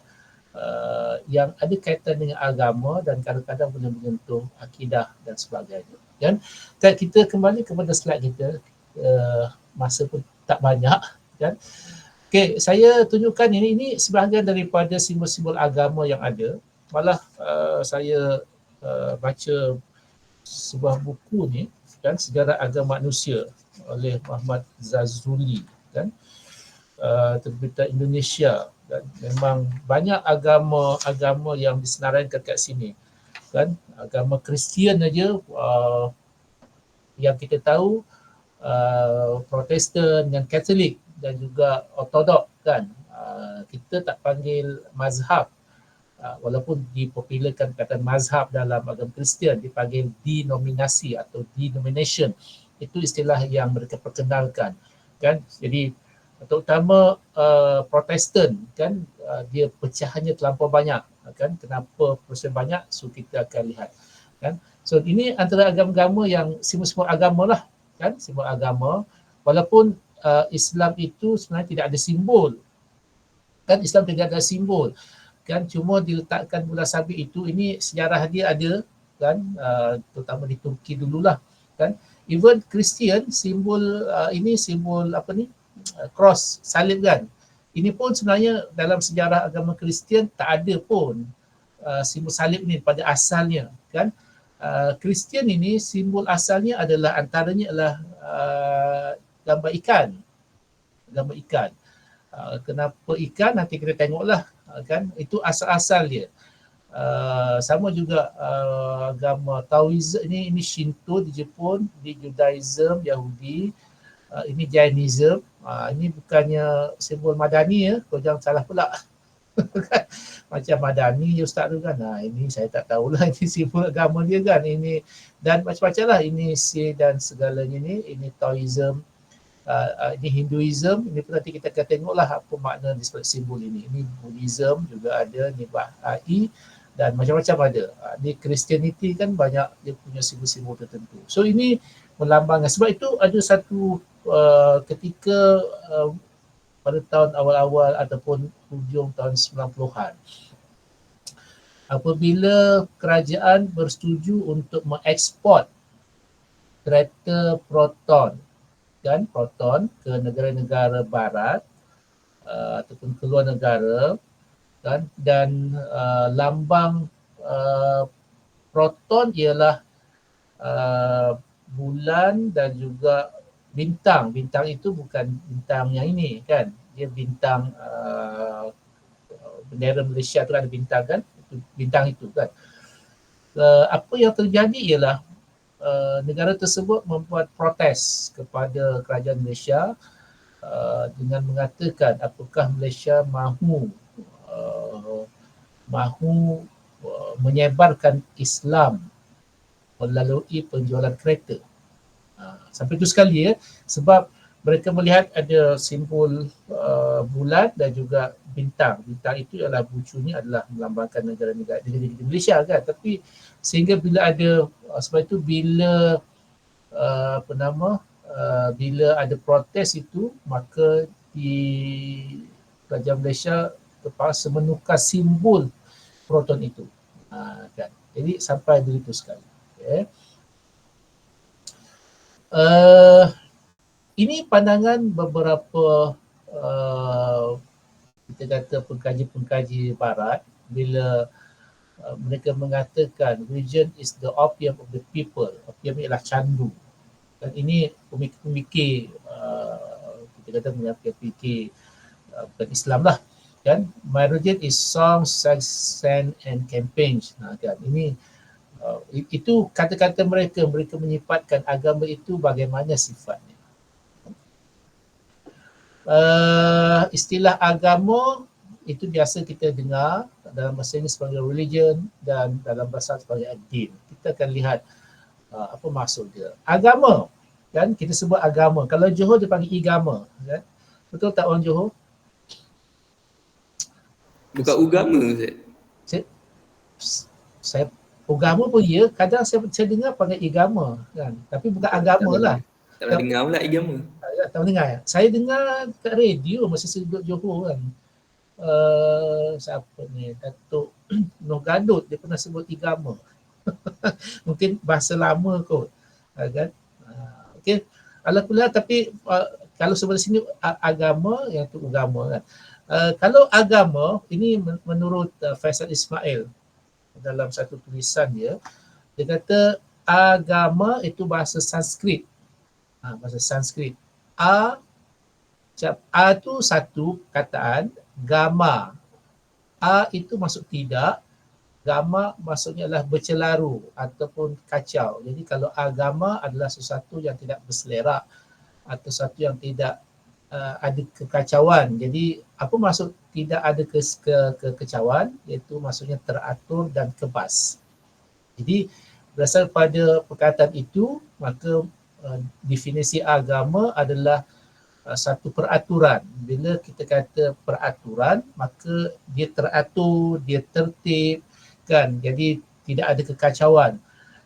yang ada kaitan dengan agama dan kadang-kadang boleh menyentuh akidah dan sebagainya. Dan kita kembali kepada slide kita, masa pun tak banyak kan. Okey, saya tunjukkan ini sebahagian daripada simbol-simbol agama yang ada. Malah saya baca sebuah buku ni kan, Sejarah Agama Manusia oleh Muhammad Zazuli kan, terbitan Indonesia, dan memang banyak agama yang disenaraikan kat sini kan. Agama Kristian aja yang kita tahu, Protestan dan Katolik dan juga Ortodok kan, kita tak panggil mazhab, walaupun dipopularkan kata mazhab dalam agama Kristian, dipanggil denominasi atau denomination. Itu istilah yang mereka perkenalkan kan. Jadi terutama Protestan kan, dia pecahannya terlampau banyak kan. Kenapa Protestan banyak? So kita akan lihat kan. So ini antara agama-agama yang simbol-simbol agama lah kan, simbol agama. Walaupun Islam itu sebenarnya tidak ada simbol kan, Islam tidak ada simbol kan, cuma diletakkan bulan sabit itu. Ini sejarah dia ada kan, terutama di Turki dululah kan. Even Kristian simbol ini simbol apa ni, cross, salib kan. Ini pun sebenarnya dalam sejarah agama Kristian tak ada pun simbol salib ni pada asalnya kan. Kristian ini simbol asalnya adalah antaranya adalah gambar ikan. Gambar ikan. Kenapa ikan nanti kita tengoklah kan, itu asal-asal dia. Sama juga agama Taoism ini Shinto di Jepun, di Judaism, Yahudi, ini Jainism. Ini bukannya simbol Madani ya, kau jangan salah pula. Macam Madani je ustaz tu kan. Ini saya tak tahulah ini simbol agama dia kan. Ini dan macam-macam lah, ini Sikh dan segalanya ni, ini Taoism, ini Hinduism. Ini pun nanti kita akan tengoklah apa makna di sebalik simbol ini. Ini Buddhism juga ada, ini Baha'i dan macam-macam ada. Ini Christianity kan banyak dia punya simbol-simbol tertentu. So ini melambangkan, sebab itu ada satu ketika pada tahun awal-awal ataupun hujung tahun 90-an, apabila kerajaan bersetuju untuk mengeksport kereta Proton kan, Proton ke negara-negara barat ataupun ke luar negara kan, dan lambang Proton ialah bulan dan juga bintang. Bintang itu bukan bintang yang ini kan, dia bintang bendera Malaysia tu ada bintang kan, itu bintang itu kan. Apa yang terjadi ialah negara tersebut membuat protes kepada kerajaan Malaysia dengan mengatakan apakah Malaysia mahu menyebarkan Islam melalui penjualan kereta. Sampai itu sekali ya, sebab mereka melihat ada simbol bulan dan juga bintang. Bintang itu adalah bucunya adalah melambangkan negara-negara di Malaysia kan. Tapi sehingga bila ada sebab itu bila bila ada protes itu, maka di kerajaan Malaysia terpaksa menukar simbol proton itu. Kan. Jadi sampai begitu sekali. Okay. Ini pandangan beberapa kita kata pengkaji-pengkaji barat bila mereka mengatakan religion is the opium of the people. Opium ialah candu. Dan ini pemikir-pemikir kita kata pemikir bukan Islam lah kan. My religion is songs, sex, sand and campaigns. Kan ini itu kata-kata mereka menyifatkan agama itu bagaimana sifatnya. Istilah agama itu biasa kita dengar dalam bahasa Inggeris sebagai religion dan dalam bahasa sebagai ad-din. Kita akan lihat apa maksud dia. Agama, kan kita sebut agama. Kalau Johor dia panggil igama, kan? Betul tak orang Johor? Bukan ugama, saya agama pun ya, kadang saya dengar panggil igama kan. Tapi bukan agama lah. Tak pernah dengar pula agama. Tak pernah dengar. Saya dengar kat radio masa saya duduk Johor kan. Siapa ni? Datuk Noh Gadut dia pernah sebut igama. Mungkin bahasa lama kot. Kan? Okey. Alhamdulillah, tapi kalau sebelah sini agama yang tu agama kan. Kalau agama ini menurut Faisal Ismail dalam satu tulisan dia kata agama itu bahasa Sanskrit. Bahasa Sanskrit. A itu satu kataan, gama. A itu maksud tidak, gama maksudnya adalah bercelaru ataupun kacau. Jadi kalau agama adalah sesuatu yang tidak berselerak atau sesuatu yang tidak ada kekacauan. Jadi apa maksud tidak ada kekacauan? Iaitu maksudnya teratur dan kebas. Jadi berdasar pada perkataan itu, maka definisi agama adalah satu peraturan. Bila kita kata peraturan, maka dia teratur, dia tertib kan. Jadi tidak ada kekacauan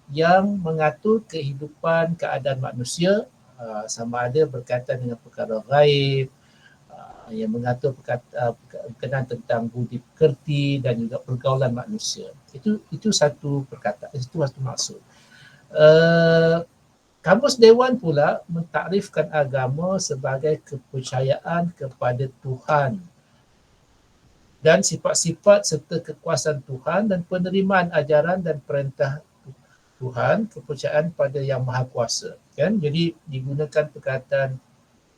yang mengatur kehidupan keadaan manusia, sama ada berkaitan dengan perkara gaib, yang mengatur berkenaan tentang budi pekerti dan juga pergaulan manusia. Itu satu perkataan, itu satu maksud. Kamus Dewan pula mentakrifkan agama sebagai kepercayaan kepada Tuhan dan sifat-sifat serta kekuasaan Tuhan dan penerimaan ajaran dan perintah Tuhan, kepercayaan pada Yang Maha Kuasa. Kan? Jadi digunakan perkataan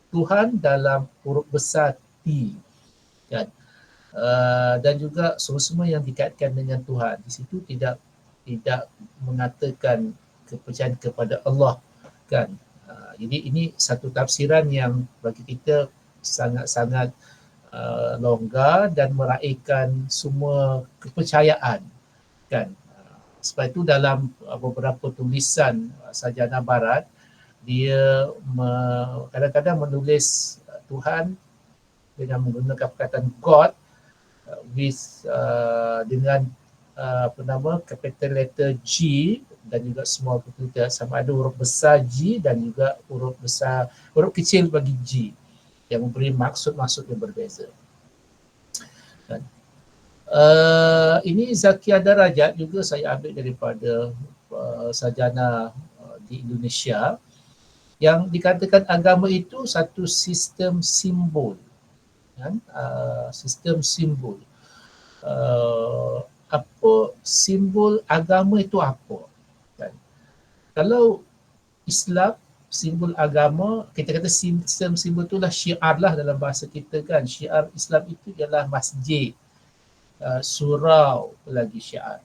Tuhan dalam huruf besar T. Kan? Dan juga semua yang dikaitkan dengan Tuhan. Di situ tidak mengatakan kepercayaan kepada Allah. Kan? Jadi ini satu tafsiran yang bagi kita sangat-sangat longgar dan meraihkan semua kepercayaan. Kan? Sebab itu dalam beberapa tulisan sarjana barat, dia kadang-kadang menulis Tuhan dengan menggunakan perkataan God dengan capital letter G dan juga small capital, sama ada huruf besar G dan juga huruf kecil bagi G yang memberi maksud-maksud yang berbeza. Dan, ini Zakia Darajat juga saya ambil daripada sarjana di Indonesia yang dikatakan agama itu satu sistem simbol. Kan? Sistem simbol. Apa simbol agama itu apa? Kan? Kalau Islam, simbol agama, kita kata sistem simbol itulah syiar lah dalam bahasa kita kan. Syiar Islam itu ialah masjid, surau lagi syiar.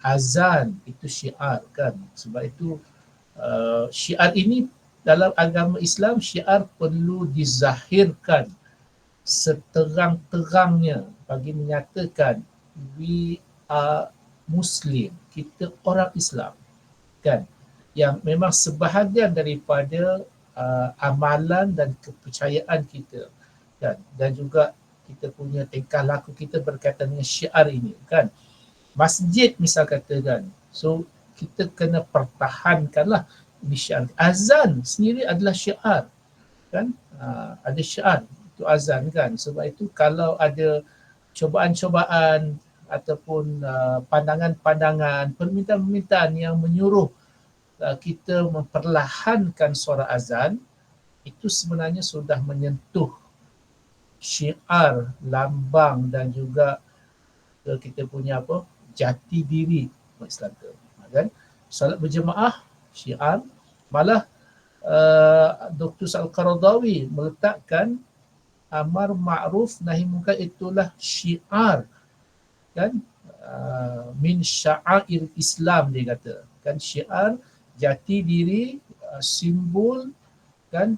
azan itu syiar kan. Sebab itu syiar ini dalam agama Islam, syiar perlu dizahirkan seterang-terangnya bagi menyatakan we are Muslim, kita orang Islam kan, yang memang sebahagian daripada amalan dan kepercayaan kita kan, dan juga kita punya tingkah laku kita berkaitan dengan syiar ini kan. Masjid misal katakan, so kita kena pertahankanlah ini syiar. Azan sendiri adalah syiar kan, ada syiar itu azan kan. Sebab itu kalau ada cobaan-cobaan ataupun pandangan-pandangan, permintaan-permintaan yang menyuruh kita memperlahankan suara azan, itu sebenarnya sudah menyentuh syiar, lambang dan juga kita punya apa, jati diri Islam kan. Salat berjemaah syiar, malah Dr. Al-Qaradawi meletakkan amar ma'ruf nahi munkar itulah syiar kan, min sya'air Islam dia kata kan. Syiar jati diri, simbol kan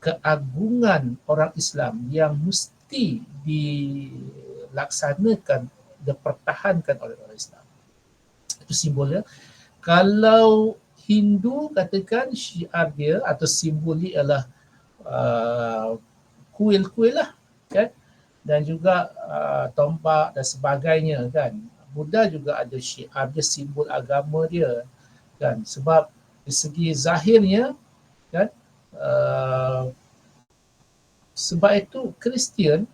keagungan orang Islam yang mesti dilaksanakan, dipertahankan oleh orang Islam. Itu simbolnya. Kalau Hindu katakan syiar dia atau simbol dia adalah kuil-kuil lah kan, dan juga tombak dan sebagainya kan. Buddha juga ada syiar dia, simbol agama dia kan. Sebab dari segi zahirnya kan, sebab itu Kristian,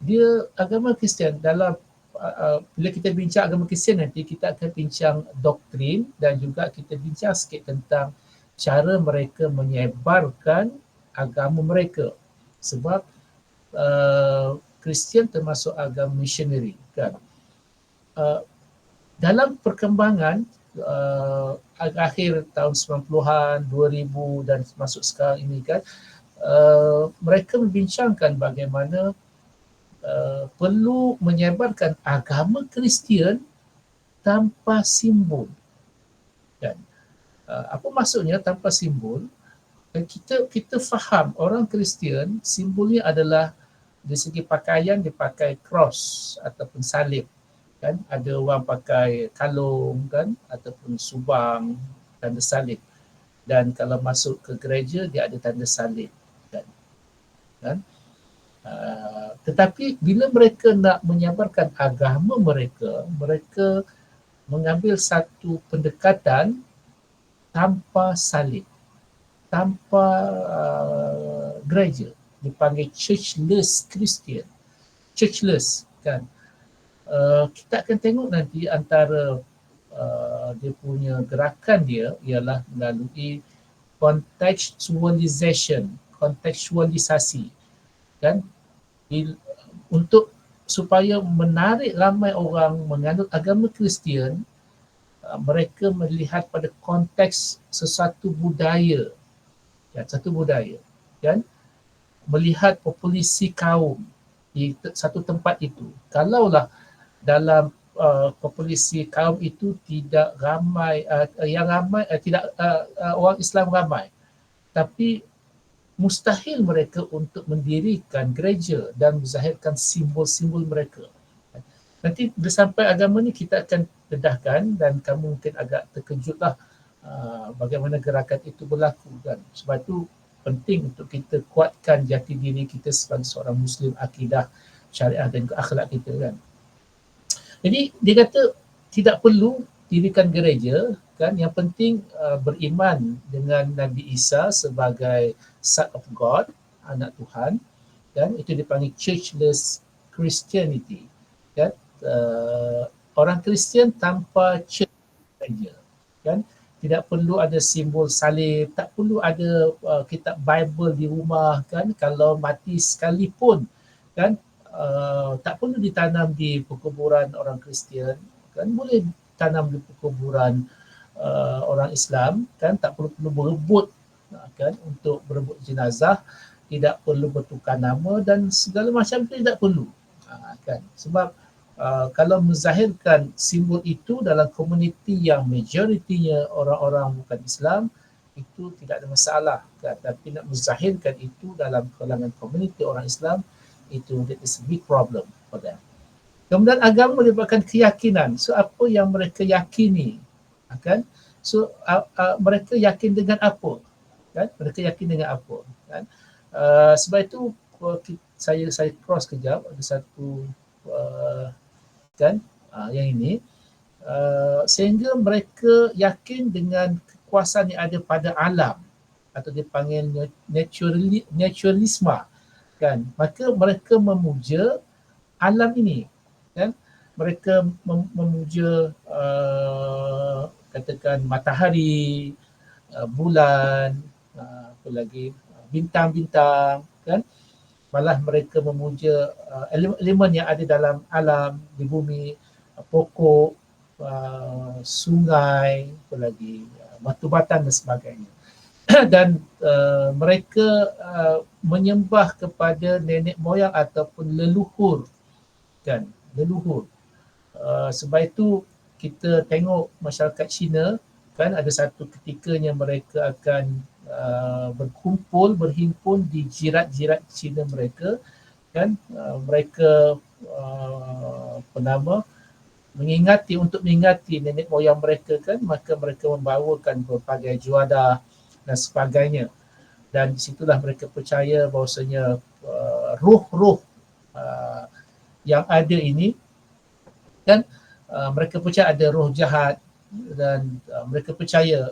dia agama Kristian dalam bila kita bincang agama Kristian nanti kita akan bincang doktrin dan juga kita bincang sikit tentang cara mereka menyebarkan agama mereka. Sebab Kristian termasuk agama missionary kan. Dalam perkembangan akhir tahun 90-an, 2000 dan masuk sekarang ini kan, mereka membincangkan bagaimana perlu menyebarkan agama Kristian tanpa simbol kan. Apa maksudnya tanpa simbol? Kita faham orang Kristian simbolnya adalah dari segi pakaian dia pakai cross ataupun salib kan. Ada orang pakai kalung kan ataupun subang, tanda salib. Dan kalau masuk ke gereja dia ada tanda salib kan. Tetapi bila mereka nak menyebarkan agama mereka, mereka mengambil satu pendekatan tanpa salib, tanpa gereja, dipanggil churchless Christian, churchless kan. Kita akan tengok nanti antara dia punya gerakan dia ialah melalui kontekstualisasi kan, untuk supaya menarik ramai orang menganut agama Kristian. Mereka melihat pada konteks sesuatu budaya kan, satu budaya kan, melihat populasi kaum di satu tempat itu. Kalaulah dalam populasi kaum itu tidak ramai, yang ramai tidak orang Islam ramai, tapi mustahil mereka untuk mendirikan gereja dan menzahirkan simbol-simbol mereka. Nanti bila sampai agama ni kita akan dedahkan dan kamu mungkin agak terkejutlah bagaimana gerakan itu berlaku kan. Sebab itu penting untuk kita kuatkan jati diri kita sebagai seorang Muslim, akidah, syariah dan akhlak kita kan. Jadi dia kata tidak perlu dirikan gereja kan, yang penting beriman dengan Nabi Isa sebagai Son of God, anak Tuhan kan. Itu dipanggil churchless Christianity kan. Orang Kristian tanpa church gereja kan. Tidak perlu ada simbol salib, tak perlu ada kitab Bible di rumah kan. Kalau mati sekalipun kan, tak perlu ditanam di perkuburan orang Kristian kan, boleh tanam di perkuburan orang Islam kan. Tak perlu berebut kan, untuk berebut jenazah, tidak perlu bertukar nama dan segala macam itu tidak perlu kan. Sebab kalau menzahirkan simbol itu dalam komuniti yang majoritinya orang-orang bukan Islam, itu tidak ada masalah kan? Tapi nak menzahirkan itu dalam kalangan komuniti orang Islam, itu that is a big problem for them. Kemudian agama merupakan keyakinan. So apa yang mereka yakini, kan? So mereka yakin dengan apa? Kan? Mereka yakin dengan apa? Kan? Sebab itu saya cross kejap, ada satu kan yang ini sehingga mereka yakin dengan kekuasaan yang ada pada alam, atau dipanggil naturalisme, kan? Maka mereka memuja alam ini, kan? Mereka memuja katakan matahari, bulan, apa lagi, bintang-bintang, kan? Malah mereka memuja elemen yang ada dalam alam, di bumi, pokok, sungai, apa lagi, batu batan dan sebagainya. Dan mereka menyembah kepada nenek moyang ataupun leluhur, kan? Leluhur. Sebab itu kita tengok masyarakat Cina, kan, ada satu ketikanya mereka akan berhimpun di jirat-jirat Cina mereka, kan? Mereka mengingati nenek moyang mereka, kan? Maka mereka membawakan berbagai juadah dan sebagainya. Dan di situlah mereka percaya bahawasanya roh-roh yang ada ini, kan, mereka percaya ada roh jahat, dan mereka percaya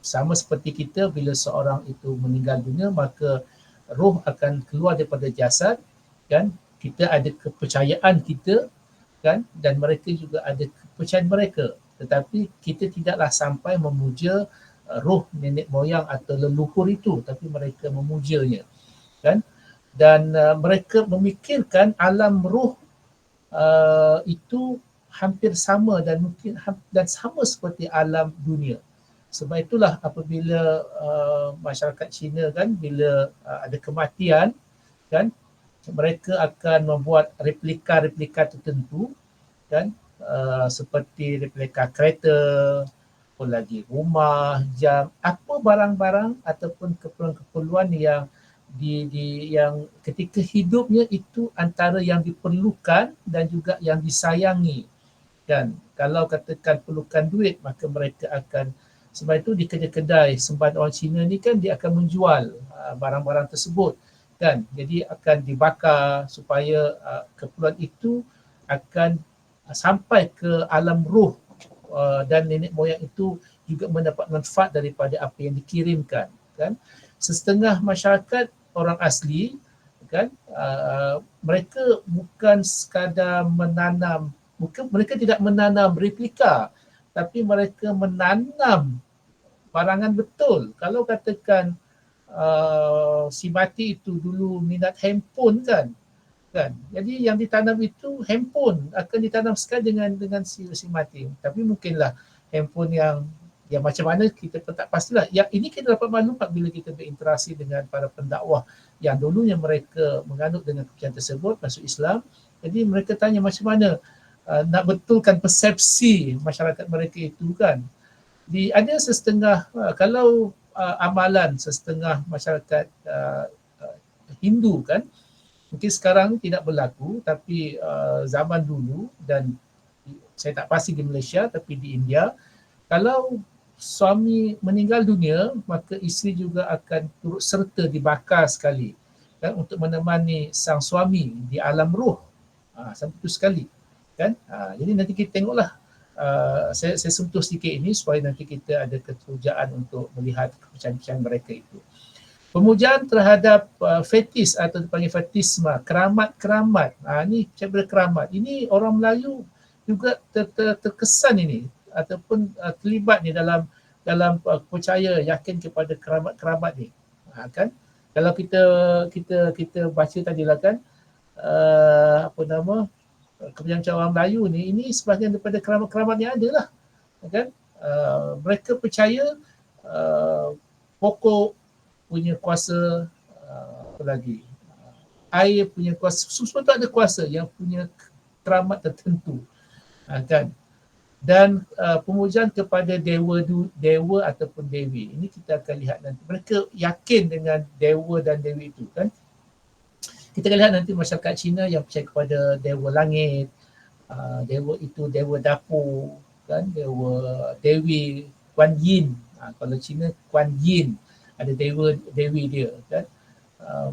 sama seperti kita, bila seorang itu meninggal dunia maka roh akan keluar daripada jasad, kan? Kita ada kepercayaan kita, kan? Dan mereka juga ada kepercayaan mereka, tetapi kita tidaklah sampai memuja roh nenek moyang atau leluhur itu, tapi mereka memujanya, kan? Dan mereka memikirkan alam roh itu hampir sama dan sama seperti alam dunia. Sebab itulah apabila masyarakat Cina, kan, bila ada kematian, kan, mereka akan membuat replika-replika tertentu, kan, seperti replika kereta, apa lagi, rumah, jam, apa barang-barang ataupun keperluan-keperluan yang yang ketika hidupnya itu antara yang diperlukan dan juga yang disayangi, kan? Kalau katakan perlukan duit, maka mereka akan, sebab itu di kedai-kedai sembahan orang Cina ni, kan, dia akan menjual barang-barang tersebut, kan? Jadi akan dibakar supaya keperluan itu akan sampai ke alam roh, dan nenek moyang itu juga mendapat manfaat daripada apa yang dikirimkan, kan? Setengah masyarakat orang asli, kan, mereka bukan sekadar menanam, mereka tidak menanam replika, tapi mereka menanam barangan betul. Kalau katakan si mati itu dulu minat handphone, kan? Jadi yang ditanam itu handphone, akan ditanam sekali dengan si mati. Tapi mungkinlah handphone yang macam mana kita pun tak pastilah. Yang ini kita dapat maklumat bila kita berinteraksi dengan para pendakwah yang dulunya mereka menganut dengan kepercayaan tersebut, masuk Islam. Jadi mereka tanya macam mana nak betulkan persepsi masyarakat mereka itu, kan? Ada setengah, kalau amalan setengah masyarakat Hindu, kan, mungkin sekarang tidak berlaku, tapi zaman dulu, dan saya tak pasti di Malaysia tapi di India, kalau suami meninggal dunia, maka isteri juga akan turut serta dibakar sekali, kan, untuk menemani sang suami di alam roh, sampai itu sekali, kan? Jadi nanti kita tengoklah, saya sentuh sedikit ini supaya nanti kita ada keterujaan untuk melihat kepercayaan mereka itu. Pemujaan terhadap fetis atau dipanggil fetisme, keramat-keramat. Ini cara keramat. Ini orang Melayu juga terkesan ini, ataupun terlibat ni dalam percaya, yakin kepada keramat-keramat ni, kan? Kalau kita baca tadilah, kan, kepercayaan orang Melayu ni, ini sebahagian daripada keramat-keramat yang ada lah, kan? Mereka percaya pokok punya kuasa, apa lagi, air punya kuasa, semua tu ada kuasa yang punya keramat tertentu, kan. Dan pemujaan kepada dewa ataupun dewi, ini kita akan lihat nanti. Mereka yakin dengan dewa dan dewi itu, kan. Kita akan lihat nanti masyarakat Cina yang percaya kepada dewa langit, dewa itu dewa dapur, kan, dewi Kuan Yin. Kalau Cina Kuan Yin, ada dewi dia, kan,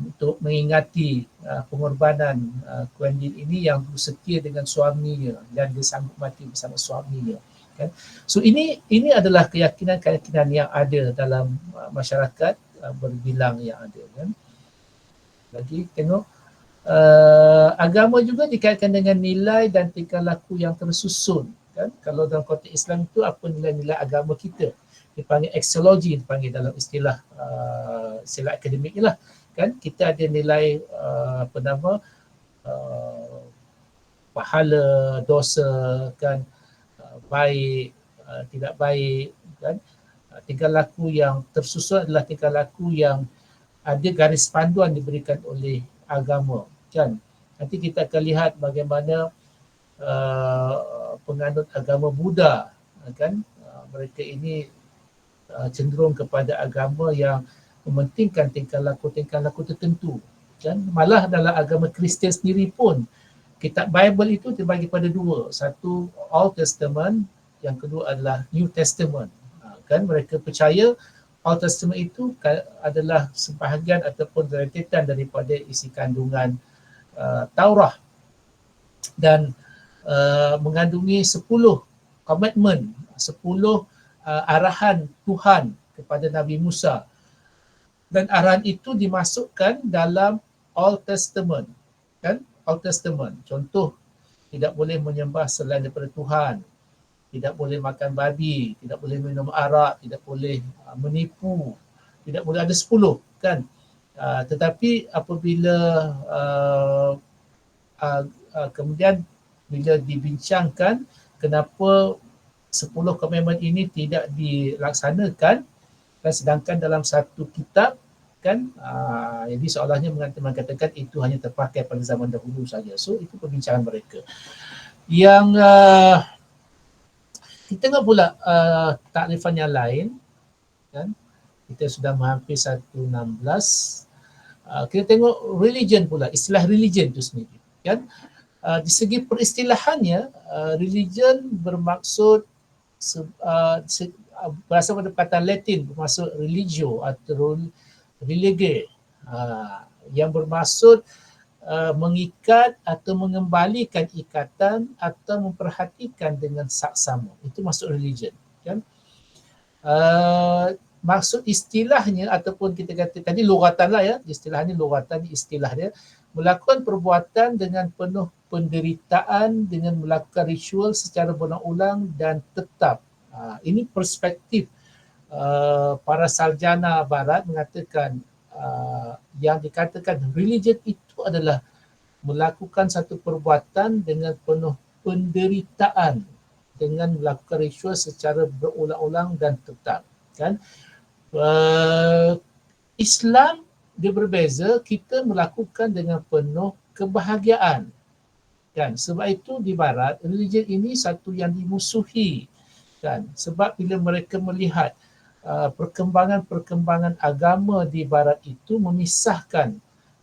untuk mengingati pengorbanan Kuan Yin ini yang setia dengan suaminya dan dia sanggup mati bersama suaminya, kan. So ini adalah keyakinan yang ada dalam masyarakat berbilang yang ada, kan. Lagi tengok agama juga dikaitkan dengan nilai dan tingkah laku yang tersusun, kan. Kalau dalam konteks Islam itu apa nilai-nilai agama kita, dipanggil axiology, dipanggil dalam istilah akademik lah, kan. Kita ada nilai pahala, dosa, kan, baik, tidak baik, kan. Tingkah laku yang tersusun adalah tingkah laku yang ada garis panduan diberikan oleh agama, kan. Nanti kita akan lihat bagaimana penganut agama Buddha, kan, mereka ini cenderung kepada agama yang mementingkan tingkah laku tertentu, kan. Malah dalam agama Kristian sendiri pun kitab Bible itu terbagi pada dua, satu Old Testament, yang kedua adalah New Testament, kan. Mereka percaya Old Testament itu adalah sebahagian ataupun rentetan daripada isi kandungan Taurah dan mengandungi 10 komitmen, 10 arahan Tuhan kepada Nabi Musa, dan arahan itu dimasukkan dalam Old Testament, kan. Old Testament, contoh, tidak boleh menyembah selain daripada Tuhan, tidak boleh makan babi, tidak boleh minum arak, tidak boleh menipu, tidak boleh, ada 10, kan. Tetapi apabila kemudian bila dibincangkan kenapa 10 komitmen ini tidak dilaksanakan, kan, sedangkan dalam satu kitab, kan, jadi seolahnya mengatakan itu hanya terpakai pada zaman dahulu saja. So itu perbincangan mereka. Yang kita tengok pula takrifan yang lain, kan. Kita sudah hampir 1:16. Kita tengok religion pula, istilah religion itu sendiri, kan. Di segi peristilahannya, religion bermaksud berasal pada kata Latin, bermaksud religio atau relege, yang bermaksud mengikat atau mengembalikan ikatan atau memperhatikan dengan saksama. Itu maksud religion, kan. Maksud istilahnya ataupun kita kata tadi lugatan lah, ya, istilahnya lugatan, istilah dia melakukan perbuatan dengan penuh penderitaan dengan melakukan ritual secara berulang-ulang dan tetap. Ini perspektif para sarjana barat mengatakan yang dikatakan religion itu adalah melakukan satu perbuatan dengan penuh penderitaan dengan melakukan ritual secara berulang-ulang dan tetap, kan. Islam dia berbeza, kita melakukan dengan penuh kebahagiaan, kan. Sebab itu di barat religion ini satu yang dimusuhi, kan. Sebab bila mereka melihat perkembangan agama di barat itu memisahkan,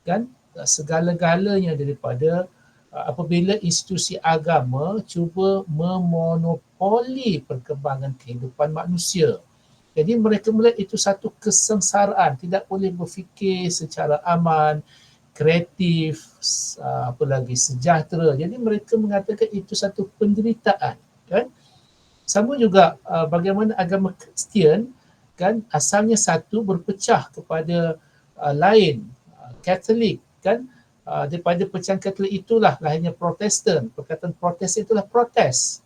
kan, segala-galanya daripada apabila institusi agama cuba memonopoli perkembangan kehidupan manusia. Jadi mereka melihat itu satu kesengsaraan, tidak boleh berfikir secara aman, kreatif, apa lagi, sejahtera. Jadi mereka mengatakan itu satu penderitaan, kan. Sama juga bagaimana agama Kristian, kan, asalnya satu berpecah kepada lain, Katolik, kan. Daripada pecahan Katolik itulah lahirnya Protestan. Perkataan Protestan itulah protes.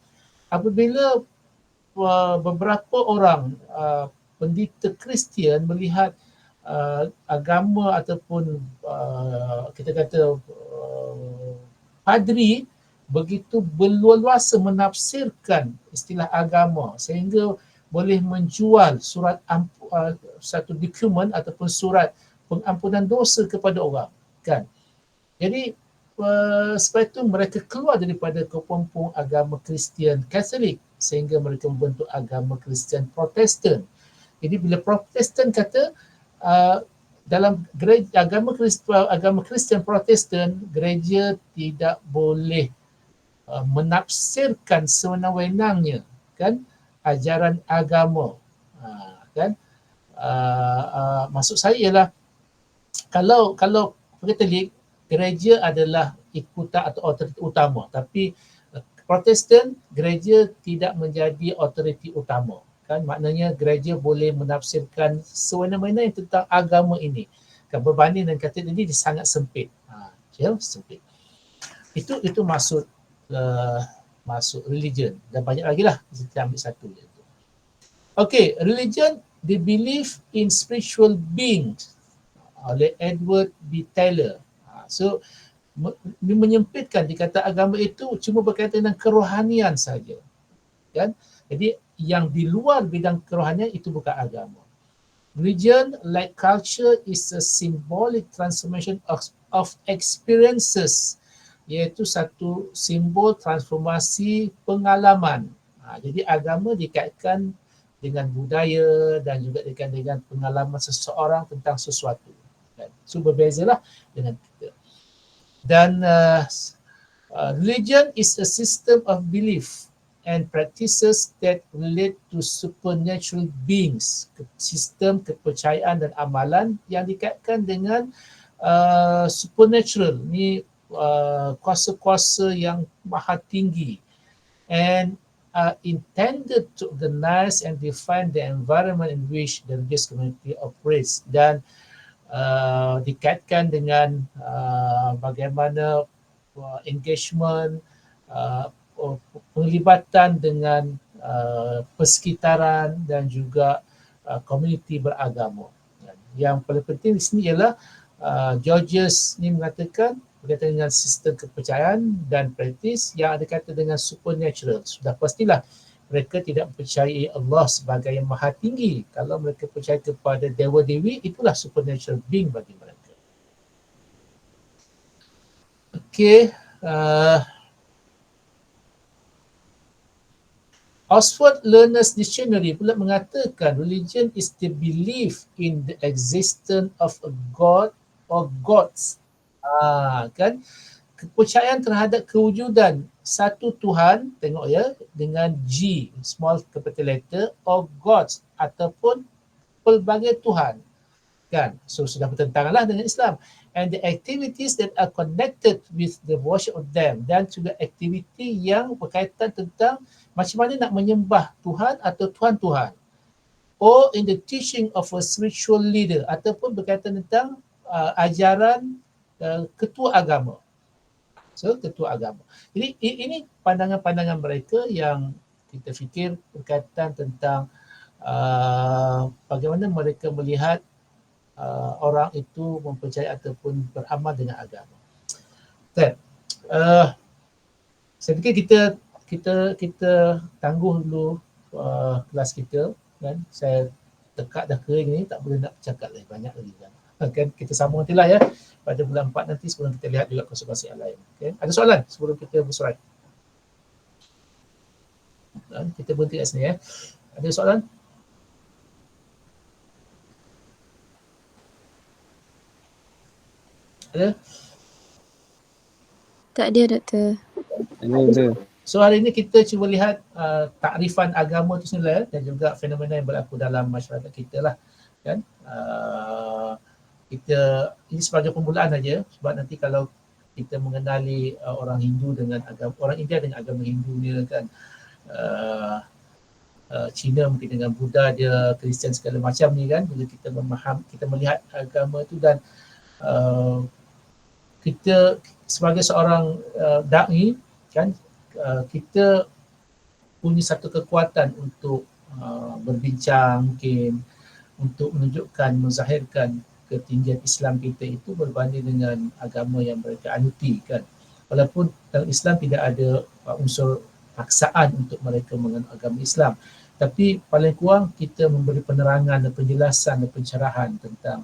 Apabila beberapa orang pendeta Kristian melihat agama ataupun kita kata padri begitu berluasa menafsirkan istilah agama sehingga boleh menjual surat satu dokumen ataupun surat pengampunan dosa kepada orang, kan. Jadi sebab itu mereka keluar daripada kepompong agama Kristian Katolik sehingga mereka membentuk agama Kristian Protestan. Jadi bila Protestan kata dalam gereja, agama Kristian Protestan, gereja tidak boleh menafsirkan sewenang-wenangnya kan ajaran agama. Kan maksud saya ialah kalau Katolik, gereja adalah ikutan atau otoriti utama, tapi Protestan, gereja tidak menjadi otoriti utama. Kan maknanya gereja boleh menafsirkan sewenang-wenang tentang agama ini. Kan berbanding dengan kata ini dia sangat sempit. Sempit. Itu maksud religion, dan banyak lagi lah, kita ambil satu je. Okay, religion, they believe in spiritual beings oleh Edward B. Taylor. So menyempitkan, dikata agama itu cuma berkaitan dengan kerohanian saja. Kan? Jadi yang di luar bidang kerohanian itu bukan agama. Religion, like culture, is a symbolic transformation of experiences, iaitu satu simbol transformasi pengalaman. Jadi agama dikaitkan dengan budaya dan juga dengan pengalaman seseorang tentang sesuatu. So berbezalah dengan kita. Dan religion is a system of belief and practices that relate to supernatural beings. Sistem kepercayaan dan amalan yang dikaitkan dengan supernatural. Ni kuasa-kuasa yang maha tinggi. And intended to organize and define the environment in which the religious community operates. Dan dikaitkan dengan bagaimana engagement, penglibatan dengan persekitaran dan juga komuniti beragama. Yang paling penting di sini ialah Georges ni mengatakan berkaitan dengan sistem kepercayaan dan praktis yang ada kaitan dengan supernatural. Sudah pastilah mereka tidak percayai Allah sebagai yang maha tinggi. Kalau mereka percaya kepada dewa-dewi, itulah supernatural being bagi mereka. Okay. Oxford Learners Dictionary pula mengatakan religion is the belief in the existence of a god or gods. Kan? Kepercayaan terhadap kewujudan satu Tuhan, tengok ya, dengan G, small capital letter, or gods, ataupun pelbagai Tuhan. Kan? So sudah bertentangan lah dengan Islam. And the activities that are connected with the worship of them, dan juga aktiviti yang berkaitan tentang macam mana nak menyembah Tuhan atau Tuhan-Tuhan. Or in the teaching of a spiritual leader, ataupun berkaitan tentang ajaran ketua agama. So, ketua agama. Jadi ini pandangan-pandangan mereka yang kita fikir berkaitan tentang bagaimana mereka melihat orang itu mempercayai ataupun beramal dengan agama. Then, saya fikir kita tangguh dulu kelas kita, kan? Saya tekak dah kering ni, tak boleh nak bercakap lagi, banyak lagi kan. Kan kita sambung nantilah ya pada bulan 4 nanti sebelum kita lihat juga konsultasi yang lain. Okay. Ada soalan sebelum kita bersurat? Dan kita berhenti kat sini ya. Ada soalan? Ada? Tak ada, Doktor. So hari ini kita cuba lihat takrifan agama itu sendiri dan juga fenomena yang berlaku dalam masyarakat kita lah. Kan? Kita ini sebagai permulaan saja, sebab nanti kalau kita mengenali orang Hindu dengan agama, orang India dengan agama Hindu dia kan, Cina mungkin dengan Buddha dia, Kristian segala macam ni kan, bila kita melihat agama itu dan kita sebagai seorang da'i kan, kita punya satu kekuatan untuk berbincang, mungkin untuk menunjukkan, menzahirkan ketinggian Islam kita itu berbanding dengan agama yang mereka anuti kan. Walaupun dalam Islam tidak ada unsur paksaan untuk mereka mengenal agama Islam, tapi paling kurang kita memberi penerangan dan penjelasan dan pencerahan tentang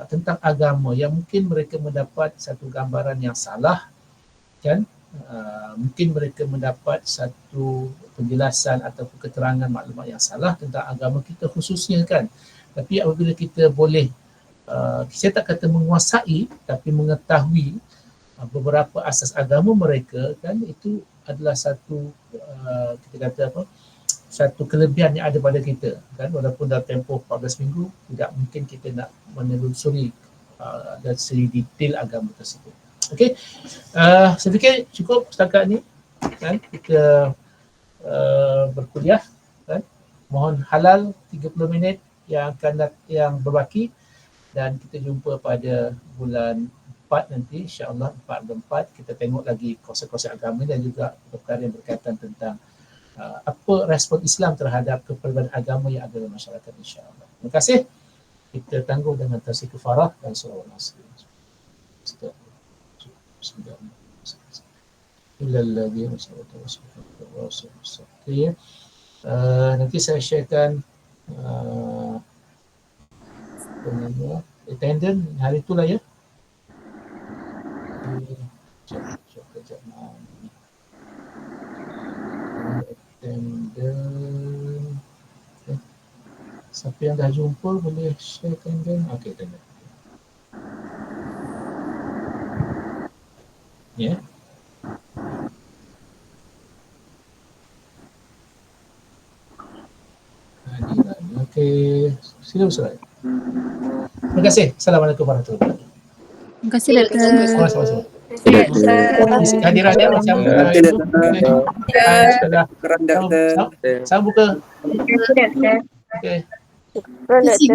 tentang agama yang mungkin mereka mendapat satu gambaran yang salah, kan? Mungkin mereka mendapat satu penjelasan ataupun keterangan maklumat yang salah tentang agama kita khususnya, kan? Tapi apabila kita boleh, saya tak kata menguasai, tapi mengetahui beberapa asas agama mereka, kan, itu adalah satu kita kata apa, satu kelebihan yang ada pada kita, kan, walaupun dalam tempoh 14 minggu tidak mungkin kita nak menelusuri dan segi detail agama tersebut. Okey, saya fikir cukup setakat ni, kan, kita berkuliah, kan. Mohon halal 30 minit yang akan yang berbaki, dan kita jumpa pada bulan 4 nanti, insya-Allah 4 kita tengok lagi konsep-konsep agama dan juga perkara yang berkaitan tentang apa respon Islam terhadap keperbedaan agama yang ada dalam masyarakat, insya-Allah. Terima kasih. Kita tangguh dengan tasbih kafarah dan surah An-Nasr. Nanti saya sharekan attendant hari itulah ya. Kejap. Attendant. Siapa yang dah jumpa boleh share attendant. Okey, attendant. Ya. Okey, sila bersurat. Terima kasih. Assalamualaikum warahmatullahi wabarakatuh. Terima kasih Doktor. Sama-sama. Kehadirannya macam sudah. Saya buka. Okey. Terima kasih.